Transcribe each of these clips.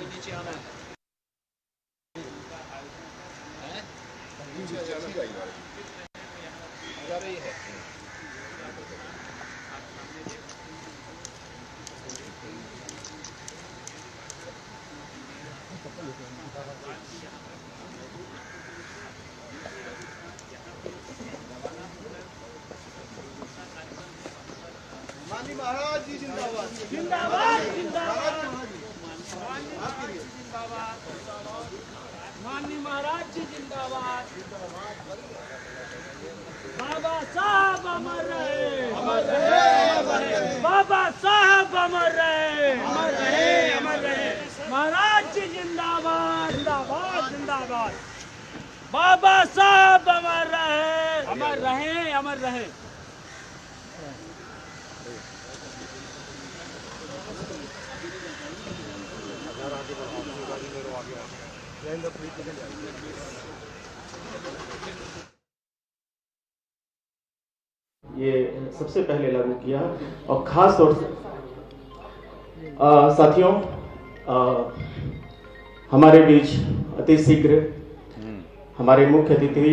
नीचे आना है जा रही है। माननीय महाराज जी जिंदाबाद जिंदाबाद जिंदाबाद माननीय महाराज जी जिंदाबाद। बाबा साहब अमर रहे अमर रहे बाबा साहब अमर रहे अमर रहे अमर रहे महाराज जी जिंदाबाद जिंदाबाद जिंदाबाद। बाबा साहब अमर रहे अमर रहे अमर रहे। ये सबसे पहले लागू किया और खास तौर से साथियों हमारे बीच अति शीघ्र हमारे मुख्य अतिथि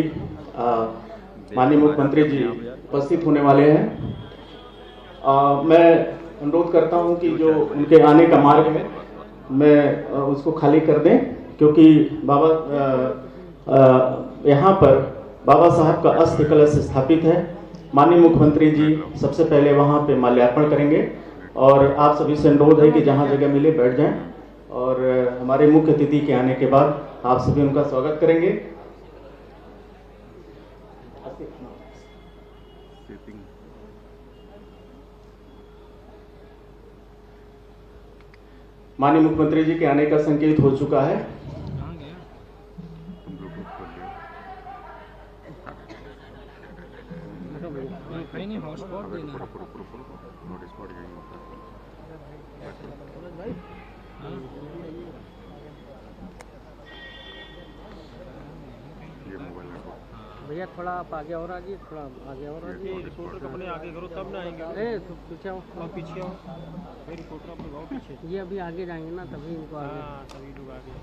माननीय मुख्यमंत्री जी उपस्थित होने वाले हैं। मैं अनुरोध करता हूं कि जो उनके आने का मार्ग है मैं उसको खाली कर दें, क्योंकि बाबा यहाँ पर बाबा साहब का अस्थि कलश स्थापित है। माननीय मुख्यमंत्री जी सबसे पहले वहाँ पे माल्यार्पण करेंगे और आप सभी से अनुरोध है कि जहाँ जगह मिले बैठ जाएं और हमारे मुख्य अतिथि के आने के बाद आप सभी उनका स्वागत करेंगे। माननीय मुख्यमंत्री जी के आने का संकेत हो चुका है। भैया थोड़ा आप आगे और आगे थोड़ा आगे और आगे रिपोर्टर अपने आगे करो तब ना आएंगे। अरे पीछे आओ पीछे आओ रिपोर्टर अपने गाँव पीछे। ये अभी आगे जाएंगे ना तभी इनको आगे। हाँ तभी लोग आगे।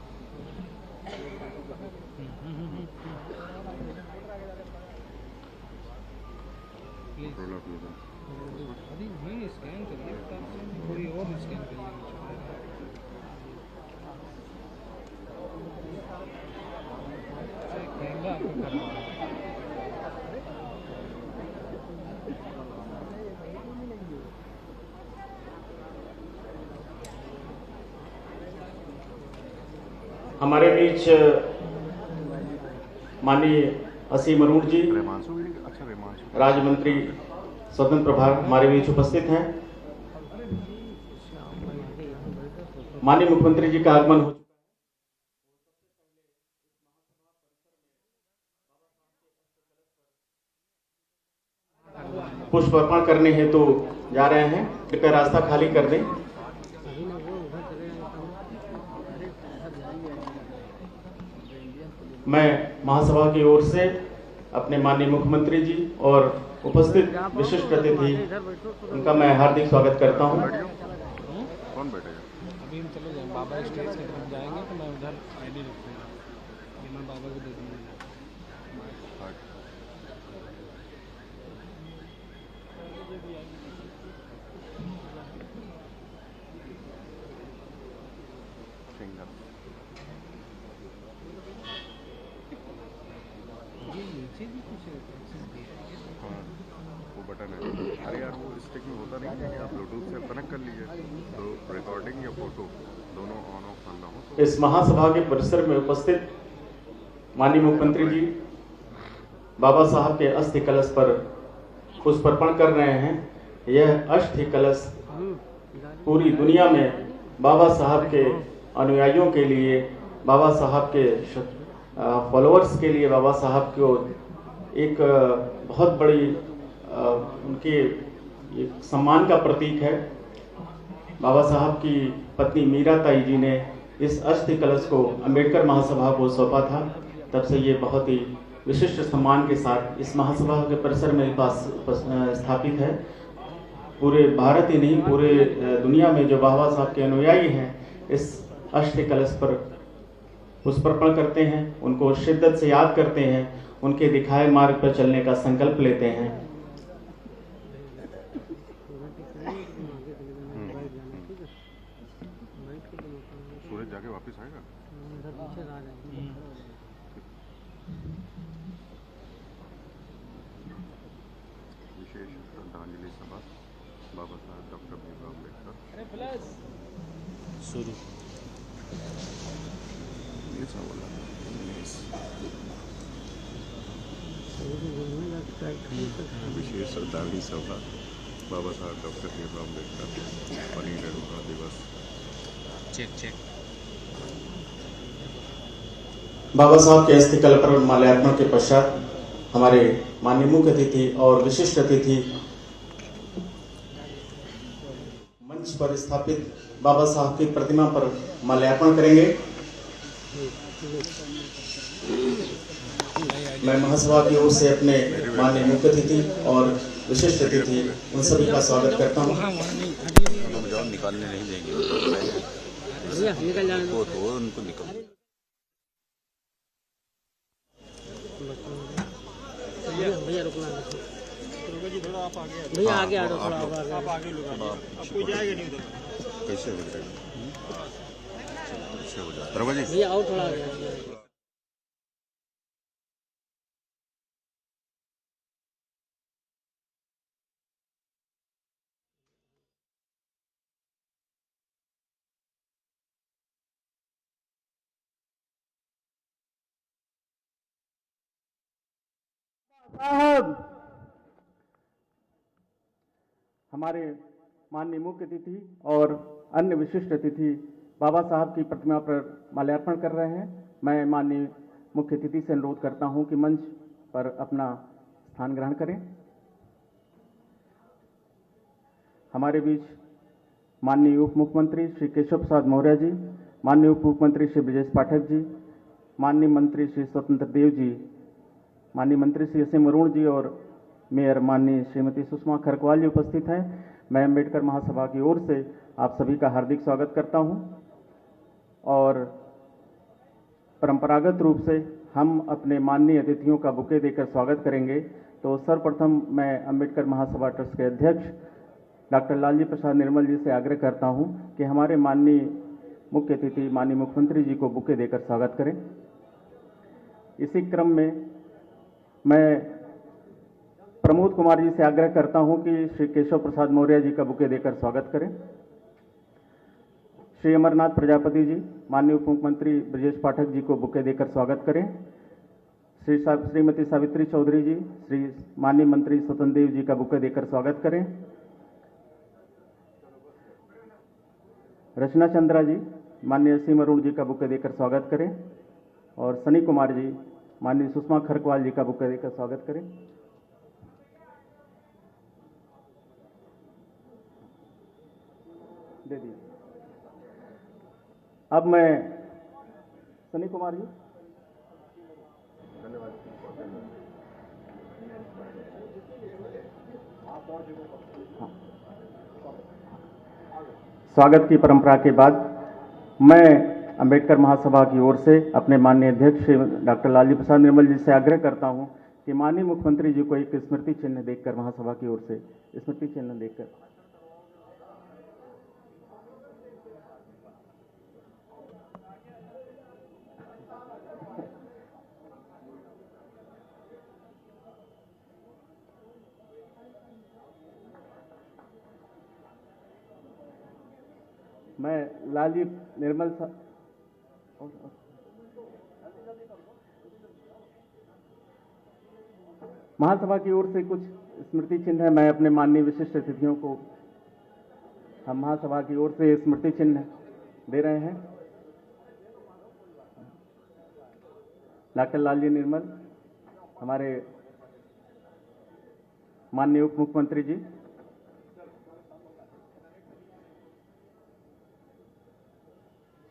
अभी वही स्कैन करिए थोड़ी और स्कैन करिए। हमारे बीच माननीय असीम अरुण जी राज्य मंत्री स्वतंत्र प्रभार हमारे बीच उपस्थित हैं। माननीय मुख्यमंत्री जी का आगमन हो पुष्प अर्पण करने हेतु जा रहे हैं। कृपया रास्ता खाली कर दें। मैं महासभा की ओर से अपने माननीय मुख्यमंत्री जी और उपस्थित विशिष्ट अतिथि उनका मैं हार्दिक स्वागत करता हूं कौन बैठेगा? अभी हम चले जाएंगे बाबा स्टेज की तरफ जाएंगे तो मैं उधर आईडी रखूँगा, ये मैं बाबा को दे दूँगा। हाँ। ये नीचे भी कुछ एक्सेस दिया है ये तो। हाँ, वो बटन है। अरे यार वो स्टिक में होता नहीं है कि आप ब्लूटूथ से कनेक्ट कर लीजिए तो रिकॉर्डिंग या फोटो दोनों ऑन ऑफ करना हो तो। इस महासभा के परिसर में उपस्थित माननीय मुख्यमंत्री जी बाबा साहब के अस्थि कलश पर पुष्पार्पण कर रहे हैं। यह अस्थि कलश पूरी दुनिया में बाबा साहब के अनुयायियों के लिए, बाबा साहब के फॉलोअर्स के लिए, बाबा साहब को एक बहुत बड़ी उनके एक सम्मान का प्रतीक है। बाबा साहब की पत्नी मीरा ताई जी ने इस अस्थि कलश को अंबेडकर महासभा को सौंपा था। तब से ये बहुत ही विशिष्ट सम्मान के साथ इस महासभा के परिसर में स्थापित है। पूरे भारत ही नहीं, पूरे दुनिया में जो बाबा साहब के अनुयायी हैं इस अस्थि कलश पर पुष्पार्पण करते हैं, उनको शिद्दत से याद करते हैं, उनके दिखाए मार्ग पर चलने का संकल्प लेते हैं। सूरज जाके वापस आएगा। विशेष श्रद्धांजलि सभा बाबा साहब डॉक्टर भीमराव अम्बेडकर। शुरू विशेष श्रद्धांजलि सभा बाबा साहब डॉक्टर भीमराव अम्बेडकर परिनिर्वाण दिवस। चेक बाबा साहब के अस्थि कलश पर माल्यार्पण के पश्चात हमारे माननीय मुख्य अतिथि और विशिष्ट अतिथि मंच पर स्थापित बाबा साहब की प्रतिमा पर माल्यार्पण करेंगे। मैं महासभा की ओर से अपने माननीय मुख्य अतिथि और विशिष्ट अतिथि उन सभी का स्वागत करता हूँ। निकालने नहीं देंगे वो तो उनको निकल। भैया रुकना थोड़ा आप आगे भैया आगे आ जाओ, थोड़ा आप आगे लोग कोई जाएगा नहीं उधर। कैसे हो जाएगा? कैसे हो जाएगा दरवाजे भैया आओ थोड़ा आगे। साहब हमारे माननीय मुख्य अतिथि और अन्य विशिष्ट अतिथि बाबा साहब की प्रतिमा पर माल्यार्पण कर रहे हैं। मैं माननीय मुख्य अतिथि से अनुरोध करता हूं कि मंच पर अपना स्थान ग्रहण करें। हमारे बीच माननीय उप मुख्यमंत्री श्री केशव प्रसाद मौर्य जी, माननीय उप मुख्यमंत्री श्री ब्रजेश पाठक जी, माननीय मंत्री श्री स्वतंत्र देव जी, माननीय मंत्री श्री असीम अरुण जी और मेयर माननीय श्रीमती सुषमा खरकवाल जी उपस्थित हैं। मैं अम्बेडकर महासभा की ओर से आप सभी का हार्दिक स्वागत करता हूं और परंपरागत रूप से हम अपने माननीय अतिथियों का बुके देकर स्वागत करेंगे। तो सर्वप्रथम मैं अम्बेडकर महासभा ट्रस्ट के अध्यक्ष डॉक्टर लालजी प्रसाद निर्मल जी से आग्रह करता हूं कि हमारे माननीय मुख्य अतिथि माननीय मुख्यमंत्री जी को बुके देकर स्वागत करें। इसी क्रम में मैं प्रमोद कुमार जी से आग्रह करता हूं कि श्री केशव प्रसाद मौर्य जी का बुके देकर स्वागत करें। श्री अमरनाथ प्रजापति जी, माननीय उप मुख्यमंत्री ब्रजेश पाठक जी को बुके देकर स्वागत करें। श्रीमती सावित्री चौधरी जी, श्री माननीय मंत्री स्वतंत्र देव जी का बुके देकर स्वागत करें। रचना चंद्रा जी, माननीय असीम अरुण जी का बुके देकर स्वागत करें और सनी कुमार जी, माननीय सुषमा खरकवाल जी का बुके देकर स्वागत करें। दे दीजिए। अब मैं सनी कुमार जी, धन्यवाद। स्वागत की परंपरा के बाद मैं अंबेडकर महासभा की ओर से अपने माननीय अध्यक्ष श्री डॉक्टर लालजी प्रसाद निर्मल जी से आग्रह करता हूं कि माननीय मुख्यमंत्री जी को एक स्मृति चिन्ह देकर महासभा की ओर से स्मृति चिन्ह देकर मैं लालजी निर्मल महासभा की ओर से कुछ स्मृति चिन्ह है। मैं अपने माननीय विशिष्ट अतिथियों को हम महासभा की ओर से स्मृति चिन्ह दे रहे हैं। डॉक्टर लालजी निर्मल, हमारे माननीय उप मुख्यमंत्री जी,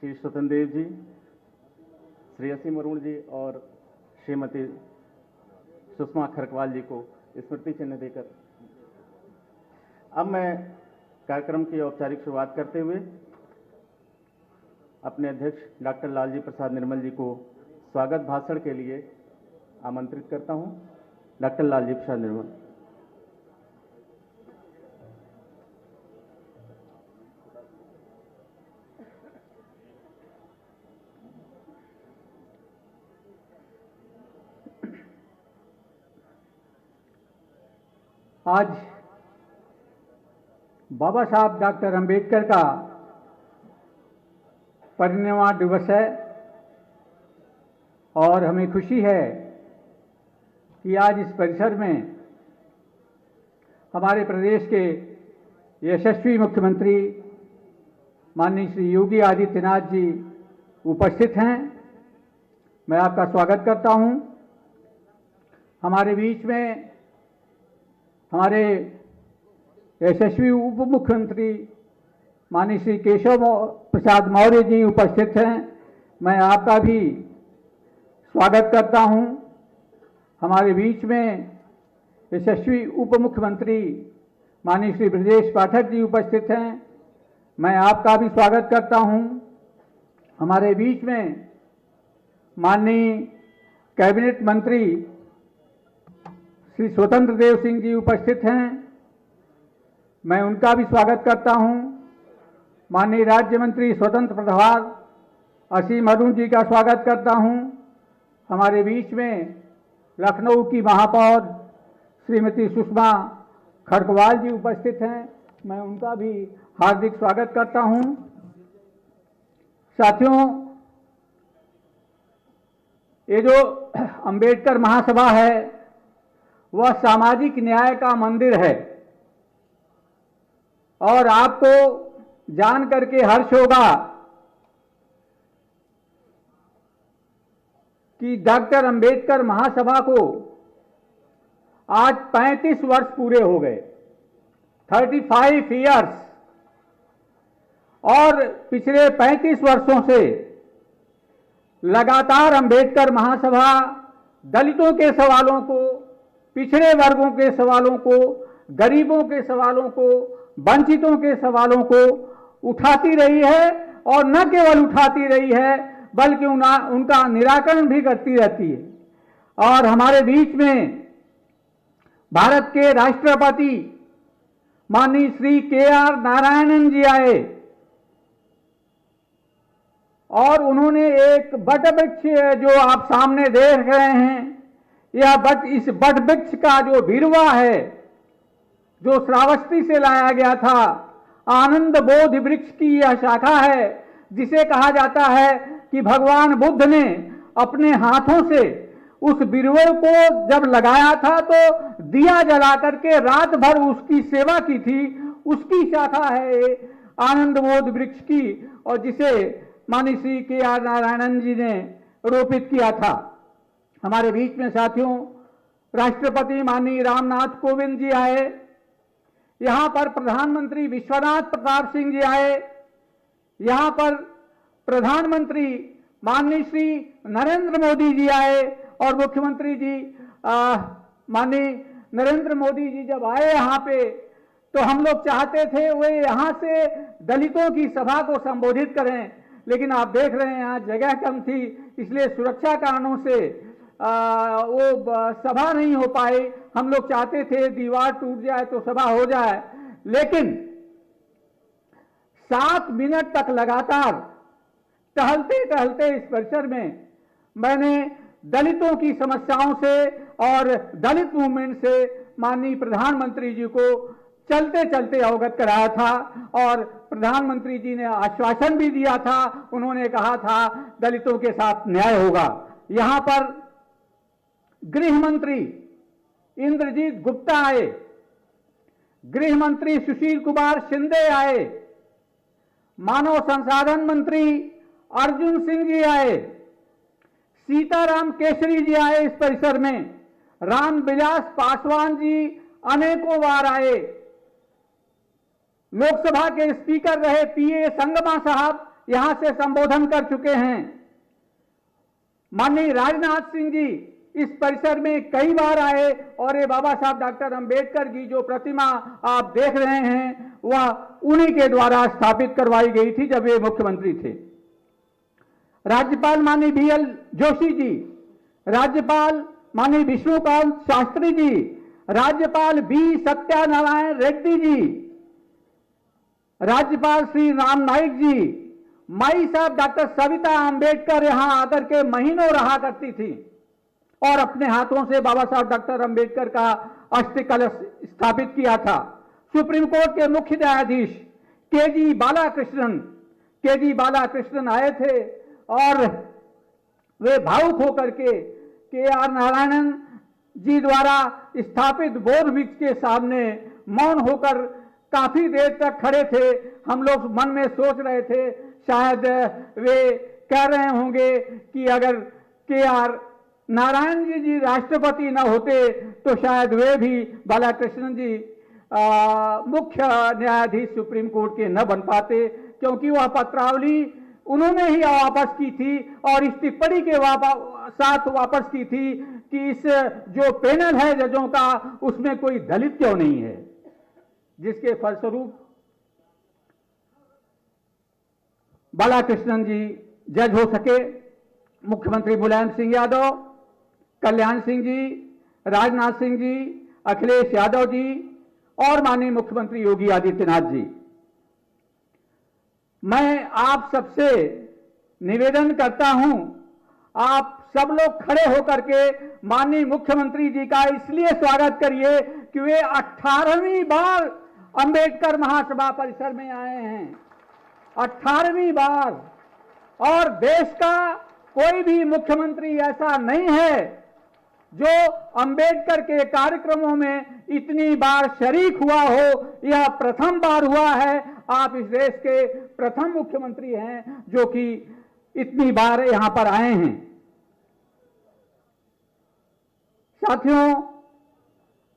श्री स्वतंत्र देव जी, श्री असीम अरुण जी और श्रीमती सुषमा खरकवाल जी को स्मृति चिन्ह देकर अब मैं कार्यक्रम की औपचारिक शुरुआत करते हुए अपने अध्यक्ष डॉक्टर लालजी प्रसाद निर्मल जी को स्वागत भाषण के लिए आमंत्रित करता हूं। डॉक्टर लालजी प्रसाद निर्मल। आज बाबा साहब डॉक्टर अंबेडकर का परिनिर्वाण दिवस है और हमें खुशी है कि आज इस परिसर में हमारे प्रदेश के यशस्वी मुख्यमंत्री माननीय श्री योगी आदित्यनाथ जी उपस्थित हैं। मैं आपका स्वागत करता हूं। हमारे बीच में हमारे यशस्वी उप मुख्यमंत्री माननीय श्री केशव प्रसाद मौर्य जी उपस्थित हैं। मैं आपका भी स्वागत करता हूं। हमारे बीच में यशस्वी उप मुख्यमंत्री माननीय श्री ब्रजेश पाठक जी उपस्थित हैं। मैं आपका भी स्वागत करता हूं। हमारे बीच में माननीय कैबिनेट मंत्री श्री स्वतंत्र देव सिंह जी उपस्थित हैं। मैं उनका भी स्वागत करता हूं। माननीय राज्य मंत्री स्वतंत्र प्रभार असीम अरुण जी का स्वागत करता हूं। हमारे बीच में लखनऊ की महापौर श्रीमती सुषमा खरकवाल जी उपस्थित हैं। मैं उनका भी हार्दिक स्वागत करता हूं। साथियों, ये जो अंबेडकर महासभा है वह सामाजिक न्याय का मंदिर है और आपको जान करके हर्ष होगा कि डॉक्टर अंबेडकर महासभा को आज 35 वर्ष पूरे हो गए, 35 इयर्स। और पिछले 35 वर्षों से लगातार अंबेडकर महासभा दलितों के सवालों को, पिछड़े वर्गों के सवालों को, गरीबों के सवालों को, वंचितों के सवालों को उठाती रही है और न केवल उठाती रही है बल्कि उनका निराकरण भी करती रहती है। और हमारे बीच में भारत के राष्ट्रपति माननीय श्री के.आर. नारायणन जी आए और उन्होंने एक बट वृक्ष जो आप सामने देख रहे हैं, इस बट वृक्ष का जो भिरवा है जो श्रावस्ती से लाया गया था, आनंद बोध वृक्ष की यह शाखा है जिसे कहा जाता है कि भगवान बुद्ध ने अपने हाथों से उस बिरवे को जब लगाया था तो दिया जला करके रात भर उसकी सेवा की थी। उसकी शाखा है आनंद बोध वृक्ष की और जिसे माननीय श्री के.आर. नारायणन जी ने रोपित किया था। हमारे बीच में साथियों राष्ट्रपति माननीय रामनाथ कोविंद जी आए, यहाँ पर प्रधानमंत्री विश्वनाथ प्रताप सिंह जी आए, यहाँ पर प्रधानमंत्री माननीय श्री नरेंद्र मोदी जी आए और मुख्यमंत्री जी माननीय नरेंद्र मोदी जी जब आए यहाँ पे तो हम लोग चाहते थे वे यहां से दलितों की सभा को संबोधित करें, लेकिन आप देख रहे हैं यहाँ जगह कम थी, इसलिए सुरक्षा कारणों से वो सभा नहीं हो पाई। हम लोग चाहते थे दीवार टूट जाए तो सभा हो जाए, लेकिन 7 मिनट तक लगातार टहलते टहलते इस परिसर में मैंने दलितों की समस्याओं से और दलित मूवमेंट से माननीय प्रधानमंत्री जी को चलते चलते अवगत कराया था, और प्रधानमंत्री जी ने आश्वासन भी दिया था। उन्होंने कहा था दलितों के साथ न्याय होगा। यहां पर गृह मंत्री इंद्रजीत गुप्ता आए, गृह मंत्री सुशील कुमार शिंदे आए, मानव संसाधन मंत्री अर्जुन सिंह जी आए, सीताराम केसरी जी आए इस परिसर में, रामविलास पासवान जी अनेकों बार आए, लोकसभा के स्पीकर रहे पीए संगमा साहब यहां से संबोधन कर चुके हैं, माननीय राजनाथ सिंह जी इस परिसर में कई बार आए, और ये बाबा साहब डॉक्टर अंबेडकर की जो प्रतिमा आप देख रहे हैं वह उन्हीं के द्वारा स्थापित करवाई गई थी जब वे मुख्यमंत्री थे। राज्यपाल माननीय बीएल जोशी जी, राज्यपाल माननीय विष्णुकांत शास्त्री जी, राज्यपाल बी सत्यानारायण रेड्डी जी, राज्यपाल श्री राम नाईक जी, माई साहब डॉक्टर सविता अंबेडकर यहां आकर के महीनों रहा करती थी और अपने हाथों से बाबा साहब डॉक्टर अंबेडकर का अस्थि कलश स्थापित किया था। सुप्रीम कोर्ट के मुख्य न्यायाधीश केजी बालाकृष्णन आए थे और वे भावुक होकर के आर नारायणन जी द्वारा स्थापित बोध वृक्ष के सामने मौन होकर काफी देर तक खड़े थे। हम लोग मन में सोच रहे थे शायद वे कह रहे होंगे कि अगर के आर नारायण जी राष्ट्रपति न होते तो शायद वे भी बालाकृष्णन जी मुख्य न्यायाधीश सुप्रीम कोर्ट के न बन पाते, क्योंकि वह पत्रावली उन्होंने ही वापस की थी और इस टिप्पणी के साथ वापस की थी कि इस जो पैनल है जजों का उसमें कोई दलित क्यों नहीं है, जिसके फलस्वरूप बालाकृष्णन जी जज हो सके। मुख्यमंत्री मुलायम सिंह यादव, कल्याण सिंह जी, राजनाथ सिंह जी, अखिलेश यादव जी और माननीय मुख्यमंत्री योगी आदित्यनाथ जी, मैं आप सबसे निवेदन करता हूं, आप सब लोग खड़े होकर के माननीय मुख्यमंत्री जी का इसलिए स्वागत करिए कि वे 18वीं बार अंबेडकर महासभा परिसर में आए हैं, 18वीं बार, और देश का कोई भी मुख्यमंत्री ऐसा नहीं है जो अंबेडकर के कार्यक्रमों में इतनी बार शरीक हुआ हो। यह प्रथम बार हुआ है। आप इस देश के प्रथम मुख्यमंत्री हैं जो कि इतनी बार यहां पर आए हैं। साथियों,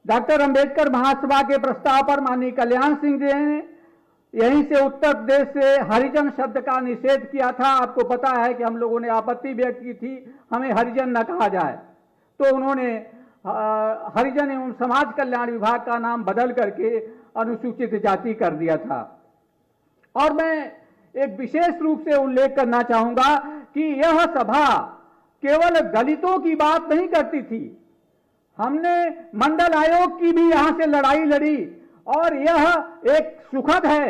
डॉक्टर अंबेडकर महासभा के प्रस्ताव पर माननीय कल्याण सिंह जी ने यहीं से उत्तर प्रदेश से हरिजन शब्द का निषेध किया था। आपको पता है कि हम लोगों ने आपत्ति व्यक्त की थी, हमें हरिजन न कहा जाए, तो उन्होंने हरिजन एवं समाज कल्याण विभाग का नाम बदल करके अनुसूचित जाति कर दिया था। और मैं एक विशेष रूप से उल्लेख करना चाहूंगा कि यह सभा केवल दलितों की बात नहीं करती थी, हमने मंडल आयोग की भी यहां से लड़ाई लड़ी, और यह एक सुखद है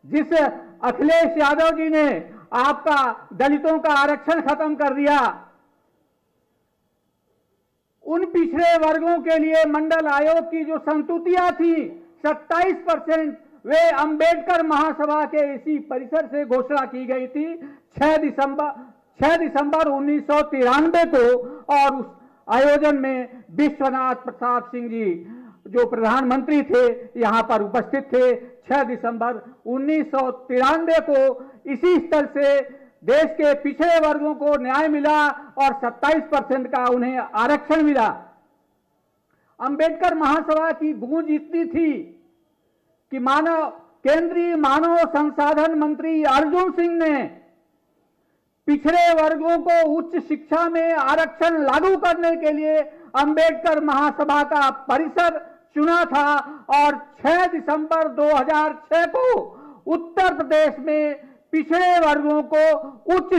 जिस अखिलेश यादव जी ने आपका दलितों का आरक्षण खत्म कर दिया। उन पिछड़े वर्गों के लिए मंडल आयोग की जो संतुतियां थी 27%, वे अंबेडकर महासभा के इसी परिसर से घोषणा की गई थी 6 दिसंबर 1993 को, और उस आयोजन में विश्वनाथ प्रताप सिंह जी जो प्रधानमंत्री थे यहां पर उपस्थित थे। 6 दिसंबर 1993 को इसी स्थल से देश के पिछड़े वर्गों को न्याय मिला और 27% का उन्हें आरक्षण मिला। अंबेडकर महासभा की गूंज इतनी थी कि केंद्रीय मानव संसाधन मंत्री अर्जुन सिंह ने पिछड़े वर्गों को उच्च शिक्षा में आरक्षण लागू करने के लिए अंबेडकर महासभा का परिसर चुना था और 6 दिसंबर 2006 को उत्तर प्रदेश में पिछड़े वर्गों को उच्च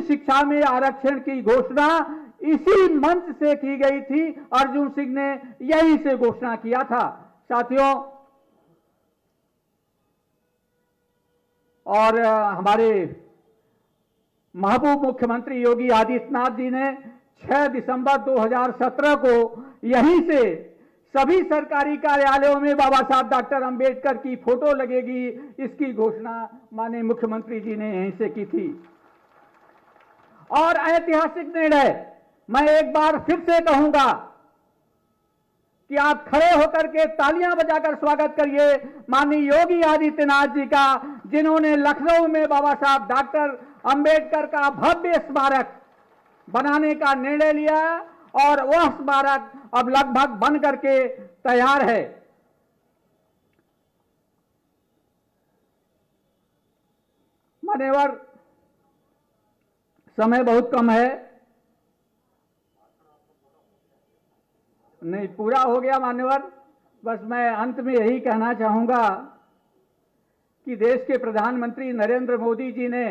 शिक्षा में आरक्षण की घोषणा इसी मंच से की गई थी। अर्जुन सिंह ने यही से घोषणा किया था साथियों। और हमारे महबूब मुख्यमंत्री योगी आदित्यनाथ जी ने 6 दिसंबर 2017 को यहीं से सभी सरकारी कार्यालयों में बाबा साहब डॉक्टर अंबेडकर की फोटो लगेगी, इसकी घोषणा माननीय मुख्यमंत्री जी ने यहीं से की थी। और ऐतिहासिक निर्णय, मैं एक बार फिर से कहूंगा कि आप खड़े होकर के तालियां बजाकर स्वागत करिए माननीय योगी आदित्यनाथ जी का, जिन्होंने लखनऊ में बाबा साहब डॉक्टर अंबेडकर का भव्य स्मारक बनाने का निर्णय लिया और वह स्मारक अब लगभग बन करके तैयार है। मान्यवर, समय बहुत कम है, नहीं पूरा हो गया मान्यवर। बस मैं अंत में यही कहना चाहूंगा कि देश के प्रधानमंत्री नरेंद्र मोदी जी ने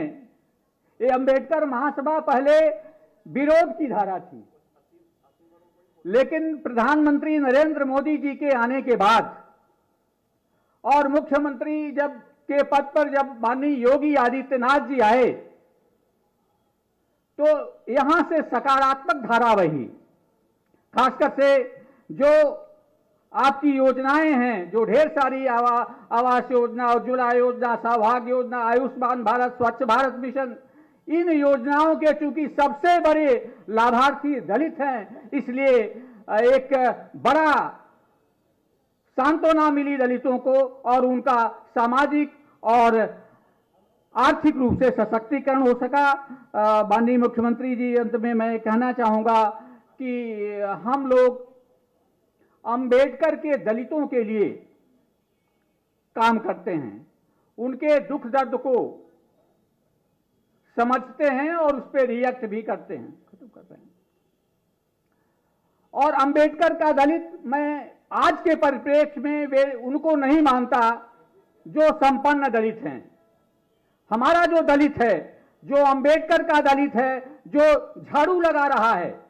ये अंबेडकर महासभा पहले विरोध की धारा थी, लेकिन प्रधानमंत्री नरेंद्र मोदी जी के आने के बाद और मुख्यमंत्री जब के पद पर जब माननीय योगी आदित्यनाथ जी आए तो यहां से सकारात्मक धारा बही। खासकर से जो आपकी योजनाएं हैं, जो ढेर सारी आवास योजना, उज्ज्वला योजना, सौभाग्य योजना, आयुष्मान भारत, स्वच्छ भारत मिशन, इन योजनाओं के चूंकि सबसे बड़े लाभार्थी दलित हैं, इसलिए एक बड़ा सांत्वना मिली दलितों को और उनका सामाजिक और आर्थिक रूप से सशक्तिकरण हो सका। माननीय मुख्यमंत्री जी, अंत में मैं कहना चाहूंगा कि हम लोग अंबेडकर के दलितों के लिए काम करते हैं, उनके दुख दर्द को समझते हैं और उस पर रिएक्ट भी करते हैं। और अंबेडकर का दलित, मैं आज के परिप्रेक्ष्य में वे उनको नहीं मानता जो संपन्न दलित हैं। हमारा जो दलित है, जो अंबेडकर का दलित है, जो झाड़ू लगा रहा है,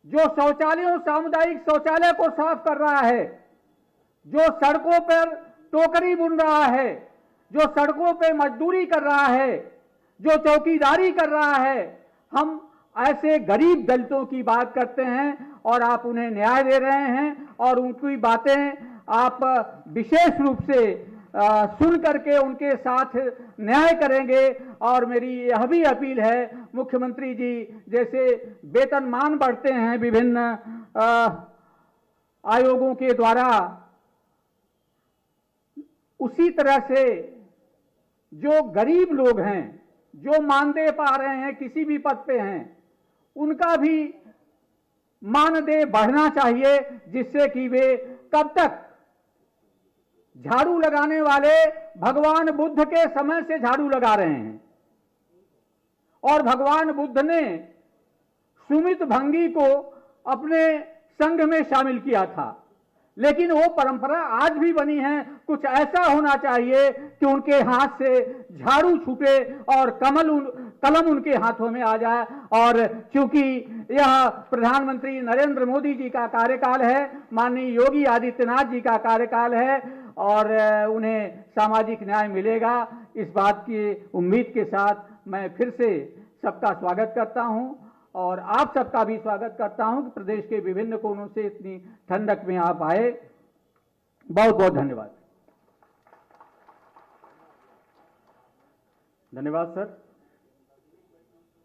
जो शौचालयों, सामुदायिक शौचालय को साफ कर रहा है, जो सड़कों पर टोकरी बुन रहा है, जो सड़कों पर मजदूरी कर रहा है, जो चौकीदारी कर रहा है, हम ऐसे गरीब दलितों की बात करते हैं और आप उन्हें न्याय दे रहे हैं और उनकी बातें आप विशेष रूप से सुन करके उनके साथ न्याय करेंगे। और मेरी यह भी अपील है, मुख्यमंत्री जी जैसे वेतनमान बढ़ते हैं विभिन्न आयोगों के द्वारा, उसी तरह से जो गरीब लोग हैं, जो मानदेय पा रहे हैं, किसी भी पद पे हैं, उनका भी मानदेय बढ़ना चाहिए, जिससे कि वे कब तक झाड़ू लगाने वाले भगवान बुद्ध के समय से झाड़ू लगा रहे हैं और भगवान बुद्ध ने सुमित भंगी को अपने संघ में शामिल किया था, लेकिन वो परंपरा आज भी बनी है। कुछ ऐसा होना चाहिए कि उनके हाथ से झाड़ू छूटे और कलम उनके हाथों में आ जाए। और चूंकि यह प्रधानमंत्री नरेंद्र मोदी जी का कार्यकाल है, माननीय योगी आदित्यनाथ जी का कार्यकाल है और उन्हें सामाजिक न्याय मिलेगा, इस बात की उम्मीद के साथ मैं फिर से सबका स्वागत करता हूं और आप सबका भी स्वागत करता हूं कि प्रदेश के विभिन्न कोनों से इतनी ठंडक में आप आए। बहुत बहुत धन्यवाद। धन्यवाद सर।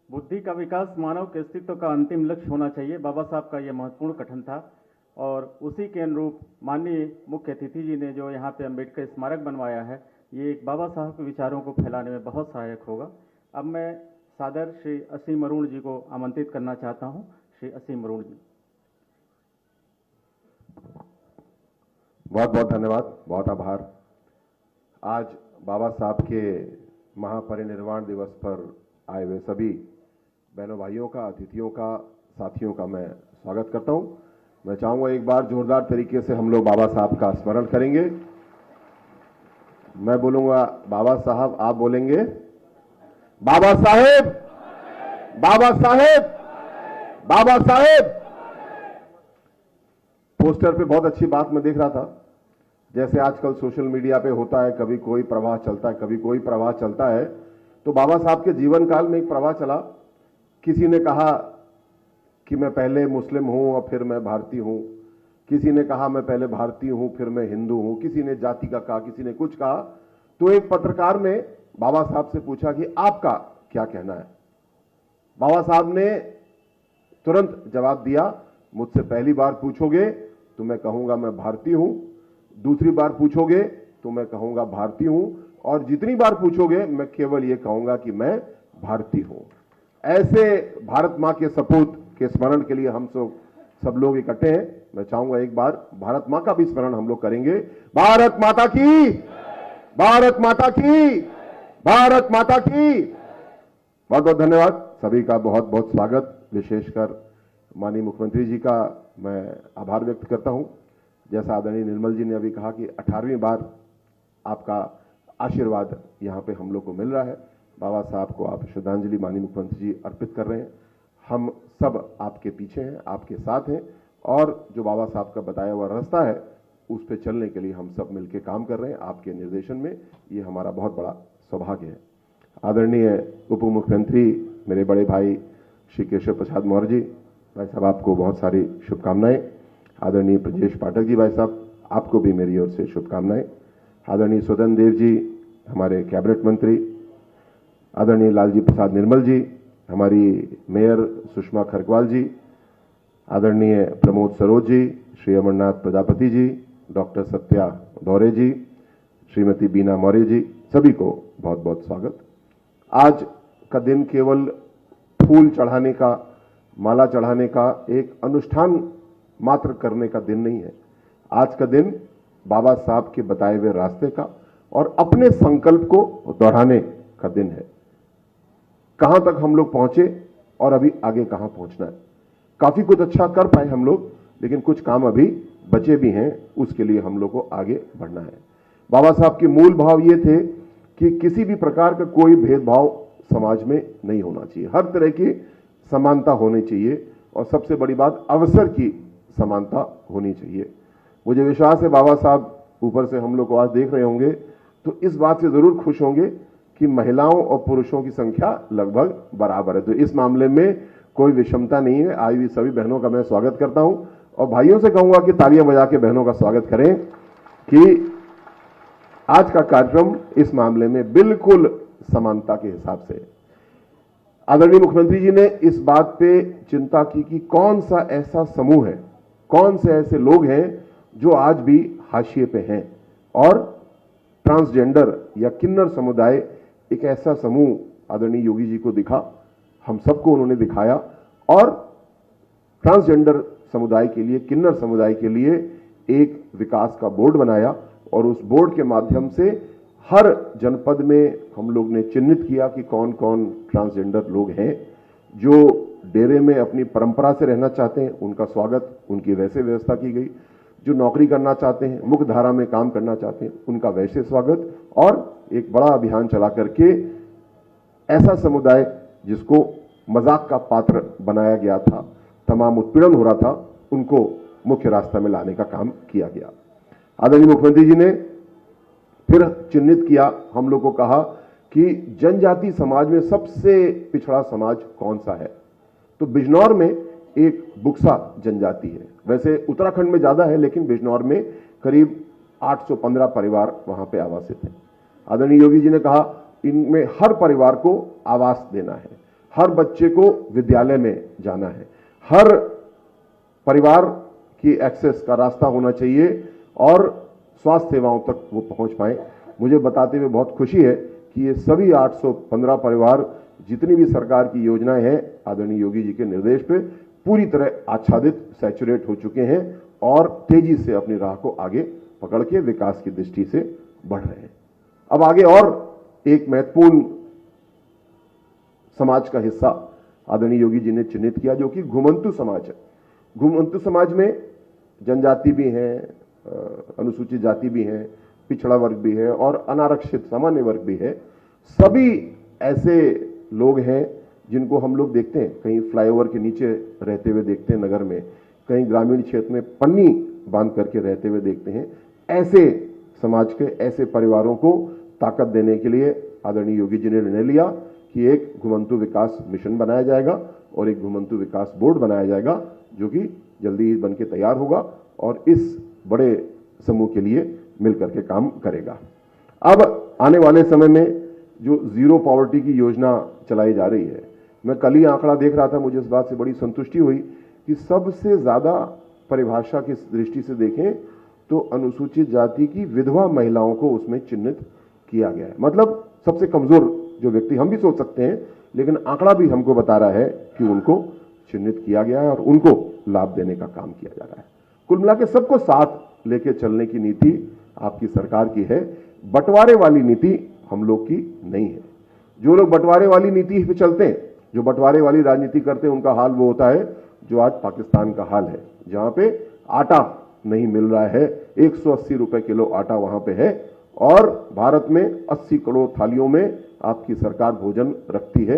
बुद्धि का विकास मानव के अस्तित्व का अंतिम लक्ष्य होना चाहिए, बाबा साहब का यह महत्वपूर्ण कथन था और उसी के अनुरूप माननीय मुख्य अतिथि जी ने जो यहाँ पे अंबेडकर स्मारक बनवाया है, ये एक बाबा साहब के विचारों को फैलाने में बहुत सहायक होगा। अब मैं सादर श्री असीम अरुण जी को आमंत्रित करना चाहता हूं। श्री असीम अरुण जी। बहुत बहुत धन्यवाद, बहुत आभार। आज बाबा साहब के महापरिनिर्वाण दिवस पर आए हुए सभी बहनों भाइयों का, अतिथियों का, साथियों का मैं स्वागत करता हूं। मैं चाहूंगा एक बार जोरदार तरीके से हम लोग बाबा साहब का स्मरण करेंगे। मैं बोलूंगा बाबा साहब, आप बोलेंगे बाबा साहेब, बाबा साहेब, बाबा साहेब। पोस्टर पे बहुत अच्छी बात मैं देख रहा था, जैसे आजकल सोशल मीडिया पे होता है, कभी कोई प्रवाह चलता है, कभी कोई प्रवाह चलता है। तो बाबा साहब के जीवन काल में एक प्रवाह चला। किसी ने कहा कि मैं पहले मुस्लिम हूं और फिर मैं भारतीय हूं, किसी ने कहा मैं पहले भारतीय हूं फिर मैं हिंदू हूं, किसी ने जाति का कहा, किसी ने कुछ कहा। तो एक पत्रकार ने बाबा साहब से पूछा कि आपका क्या कहना है। बाबा साहब ने तुरंत जवाब दिया, मुझसे पहली बार पूछोगे तो मैं कहूंगा मैं भारतीय हूं, दूसरी बार पूछोगे तो मैं कहूंगा भारतीय हूं, और जितनी बार पूछोगे मैं केवल यह कहूंगा कि मैं भारतीय हूं। ऐसे भारत मां के सपूत के स्मरण के लिए हम सब लोग इकट्ठे हैं। मैं चाहूंगा एक बार भारत मां का भी स्मरण हम लोग करेंगे। भारत माता की, भारत माता की, भारत माता की। बहुत बहुत धन्यवाद सभी का, बहुत बहुत स्वागत। विशेषकर माननीय मुख्यमंत्री जी का मैं आभार व्यक्त करता हूं। जैसा आदरणीय निर्मल जी ने अभी कहा कि 18वीं बार आपका आशीर्वाद यहां पे हम लोग को मिल रहा है। बाबा साहब को आप श्रद्धांजलि माननीय मुख्यमंत्री जी अर्पित कर रहे हैं। हम सब आपके पीछे हैं, आपके साथ हैं, और जो बाबा साहब का बताया हुआ रास्ता है उस पर चलने के लिए हम सब मिलकर काम कर रहे हैं आपके निर्देशन में। ये हमारा बहुत बड़ा सौभाग्य है। आदरणीय उप मुख्यमंत्री मेरे बड़े भाई श्री केशव प्रसाद मौर्य जी, भाई साहब आपको बहुत सारी शुभकामनाएं। आदरणीय ब्रजेश पाठक जी भाई साहब, आपको भी मेरी ओर से शुभकामनाएं। आदरणीय स्वतंत्र देव जी हमारे कैबिनेट मंत्री, आदरणीय लालजी प्रसाद निर्मल जी, हमारी मेयर सुषमा खरगवाल जी, आदरणीय प्रमोद सरोज जी, श्री अमरनाथ प्रजापति जी, डॉक्टर सत्या दौरे जी, श्रीमती बीना मौर्य जी, सभी को बहुत बहुत स्वागत। आज का दिन केवल फूल चढ़ाने का, माला चढ़ाने का, एक अनुष्ठान मात्र करने का दिन नहीं है। आज का दिन बाबा साहब के बताए हुए रास्ते का और अपने संकल्प को दोहराने का दिन है। कहां तक हम लोग पहुंचे और अभी आगे कहां पहुंचना है। काफी कुछ अच्छा कर पाए हम लोग, लेकिन कुछ काम अभी बचे भी हैं, उसके लिए हम लोग को आगे बढ़ना है। बाबा साहब के मूल भाव ये थे कि किसी भी प्रकार का कोई भेदभाव समाज में नहीं होना चाहिए, हर तरह की समानता होनी चाहिए, और सबसे बड़ी बात अवसर की समानता होनी चाहिए। मुझे विश्वास है बाबा साहब ऊपर से हम लोग को आज देख रहे होंगे तो इस बात से जरूर खुश होंगे कि महिलाओं और पुरुषों की संख्या लगभग बराबर है। तो इस मामले में कोई विषमता नहीं है। आई हुई सभी बहनों का मैं स्वागत करता हूं, और भाइयों से कहूंगा कि तालियां बजा के बहनों का स्वागत करें कि आज का कार्यक्रम इस मामले में बिल्कुल समानता के हिसाब से। आदरणीय मुख्यमंत्री जी ने इस बात पे चिंता की कि कौन सा ऐसा समूह है, कौन से ऐसे लोग हैं जो आज भी हाशिए पे हैं, और ट्रांसजेंडर या किन्नर समुदाय एक ऐसा समूह आदरणीय योगी जी को दिखा, हम सबको उन्होंने दिखाया, और ट्रांसजेंडर समुदाय के लिए, किन्नर समुदाय के लिए एक विकास का बोर्ड बनाया, और उस बोर्ड के माध्यम से हर जनपद में हम लोग ने चिन्हित किया कि कौन कौन ट्रांसजेंडर लोग हैं जो डेरे में अपनी परंपरा से रहना चाहते हैं, उनका स्वागत, उनकी वैसे व्यवस्था की गई। जो नौकरी करना चाहते हैं, मुख्य धारा में काम करना चाहते हैं, उनका वैसे स्वागत, और एक बड़ा अभियान चला करके ऐसा समुदाय जिसको मजाक का पात्र बनाया गया था, तमाम उत्पीड़न हो रहा था, उनको मुख्य रास्ता में लाने का काम किया गया। आदरणीय मुख्यमंत्री जी ने फिर चिन्हित किया, हम लोग को कहा कि जनजाति समाज में सबसे पिछड़ा समाज कौन सा है, तो बिजनौर में एक बुक्सा जनजाति है। वैसे उत्तराखंड में ज्यादा है, लेकिन बिजनौर में करीब 815 परिवार वहां पे आवासित हैं। आदरणीय योगी जी ने कहा इनमें हर परिवार को आवास देना है, हर बच्चे को विद्यालय में जाना है, हर परिवार की एक्सेस का रास्ता होना चाहिए, और स्वास्थ्य सेवाओं तक वो पहुंच पाए। मुझे बताते हुए बहुत खुशी है कि ये सभी 815 परिवार, जितनी भी सरकार की योजनाएं हैं, आदरणीय योगी जी के निर्देश पे पूरी तरह आच्छादित, सैचुरेट हो चुके हैं, और तेजी से अपनी राह को आगे पकड़ के विकास की दृष्टि से बढ़ रहे हैं। अब आगे और एक महत्वपूर्ण समाज का हिस्सा आदरणीय योगी जी ने चिन्हित किया, जो कि घुमंतु समाज है। घुमंतु समाज में जनजाति भी हैं, अनुसूचित जाति भी हैं, पिछड़ा वर्ग भी है और अनारक्षित सामान्य वर्ग भी है। सभी ऐसे लोग हैं जिनको हम लोग देखते हैं, कहीं फ्लाईओवर के नीचे रहते हुए देखते हैं नगर में, कहीं ग्रामीण क्षेत्र में पन्नी बांध करके रहते हुए देखते हैं। ऐसे समाज के ऐसे परिवारों को ताकत देने के लिए आदरणीय योगी जी ने निर्णय लिया कि एक घुमंतु विकास मिशन बनाया जाएगा और एक घुमंतु विकास बोर्ड बनाया जाएगा, जो कि जल्दी ही बनके तैयार होगा और इस बड़े समूह के लिए मिलकर के काम करेगा। अब आने वाले समय में जो जीरो पॉवर्टी की योजना चलाई जा रही है, मैं कल ही आंकड़ा देख रहा था, मुझे इस बात से बड़ी संतुष्टि हुई कि सबसे ज्यादा परिभाषा की दृष्टि से देखें तो अनुसूचित जाति की विधवा महिलाओं को उसमें चिन्हित किया गया है। मतलब सबसे कमजोर जो व्यक्ति, हम भी सोच सकते हैं, लेकिन आंकड़ा भी हमको बता रहा है कि उनको चिन्हित किया गया है और उनको लाभ देने का काम किया जा रहा है। कुल मिला के सबको साथ लेके चलने की नीति आपकी सरकार की है, बंटवारे वाली नीति हम लोग की नहीं है। जो लोग बंटवारे वाली नीति पे चलते हैं, जो बंटवारे वाली राजनीति करते हैं, उनका हाल वो होता है जो आज पाकिस्तान का हाल है, जहां पे आटा नहीं मिल रहा है, 180 रुपए किलो आटा वहां पे है और भारत में 80 करोड़ थालियों में आपकी सरकार भोजन रखती है।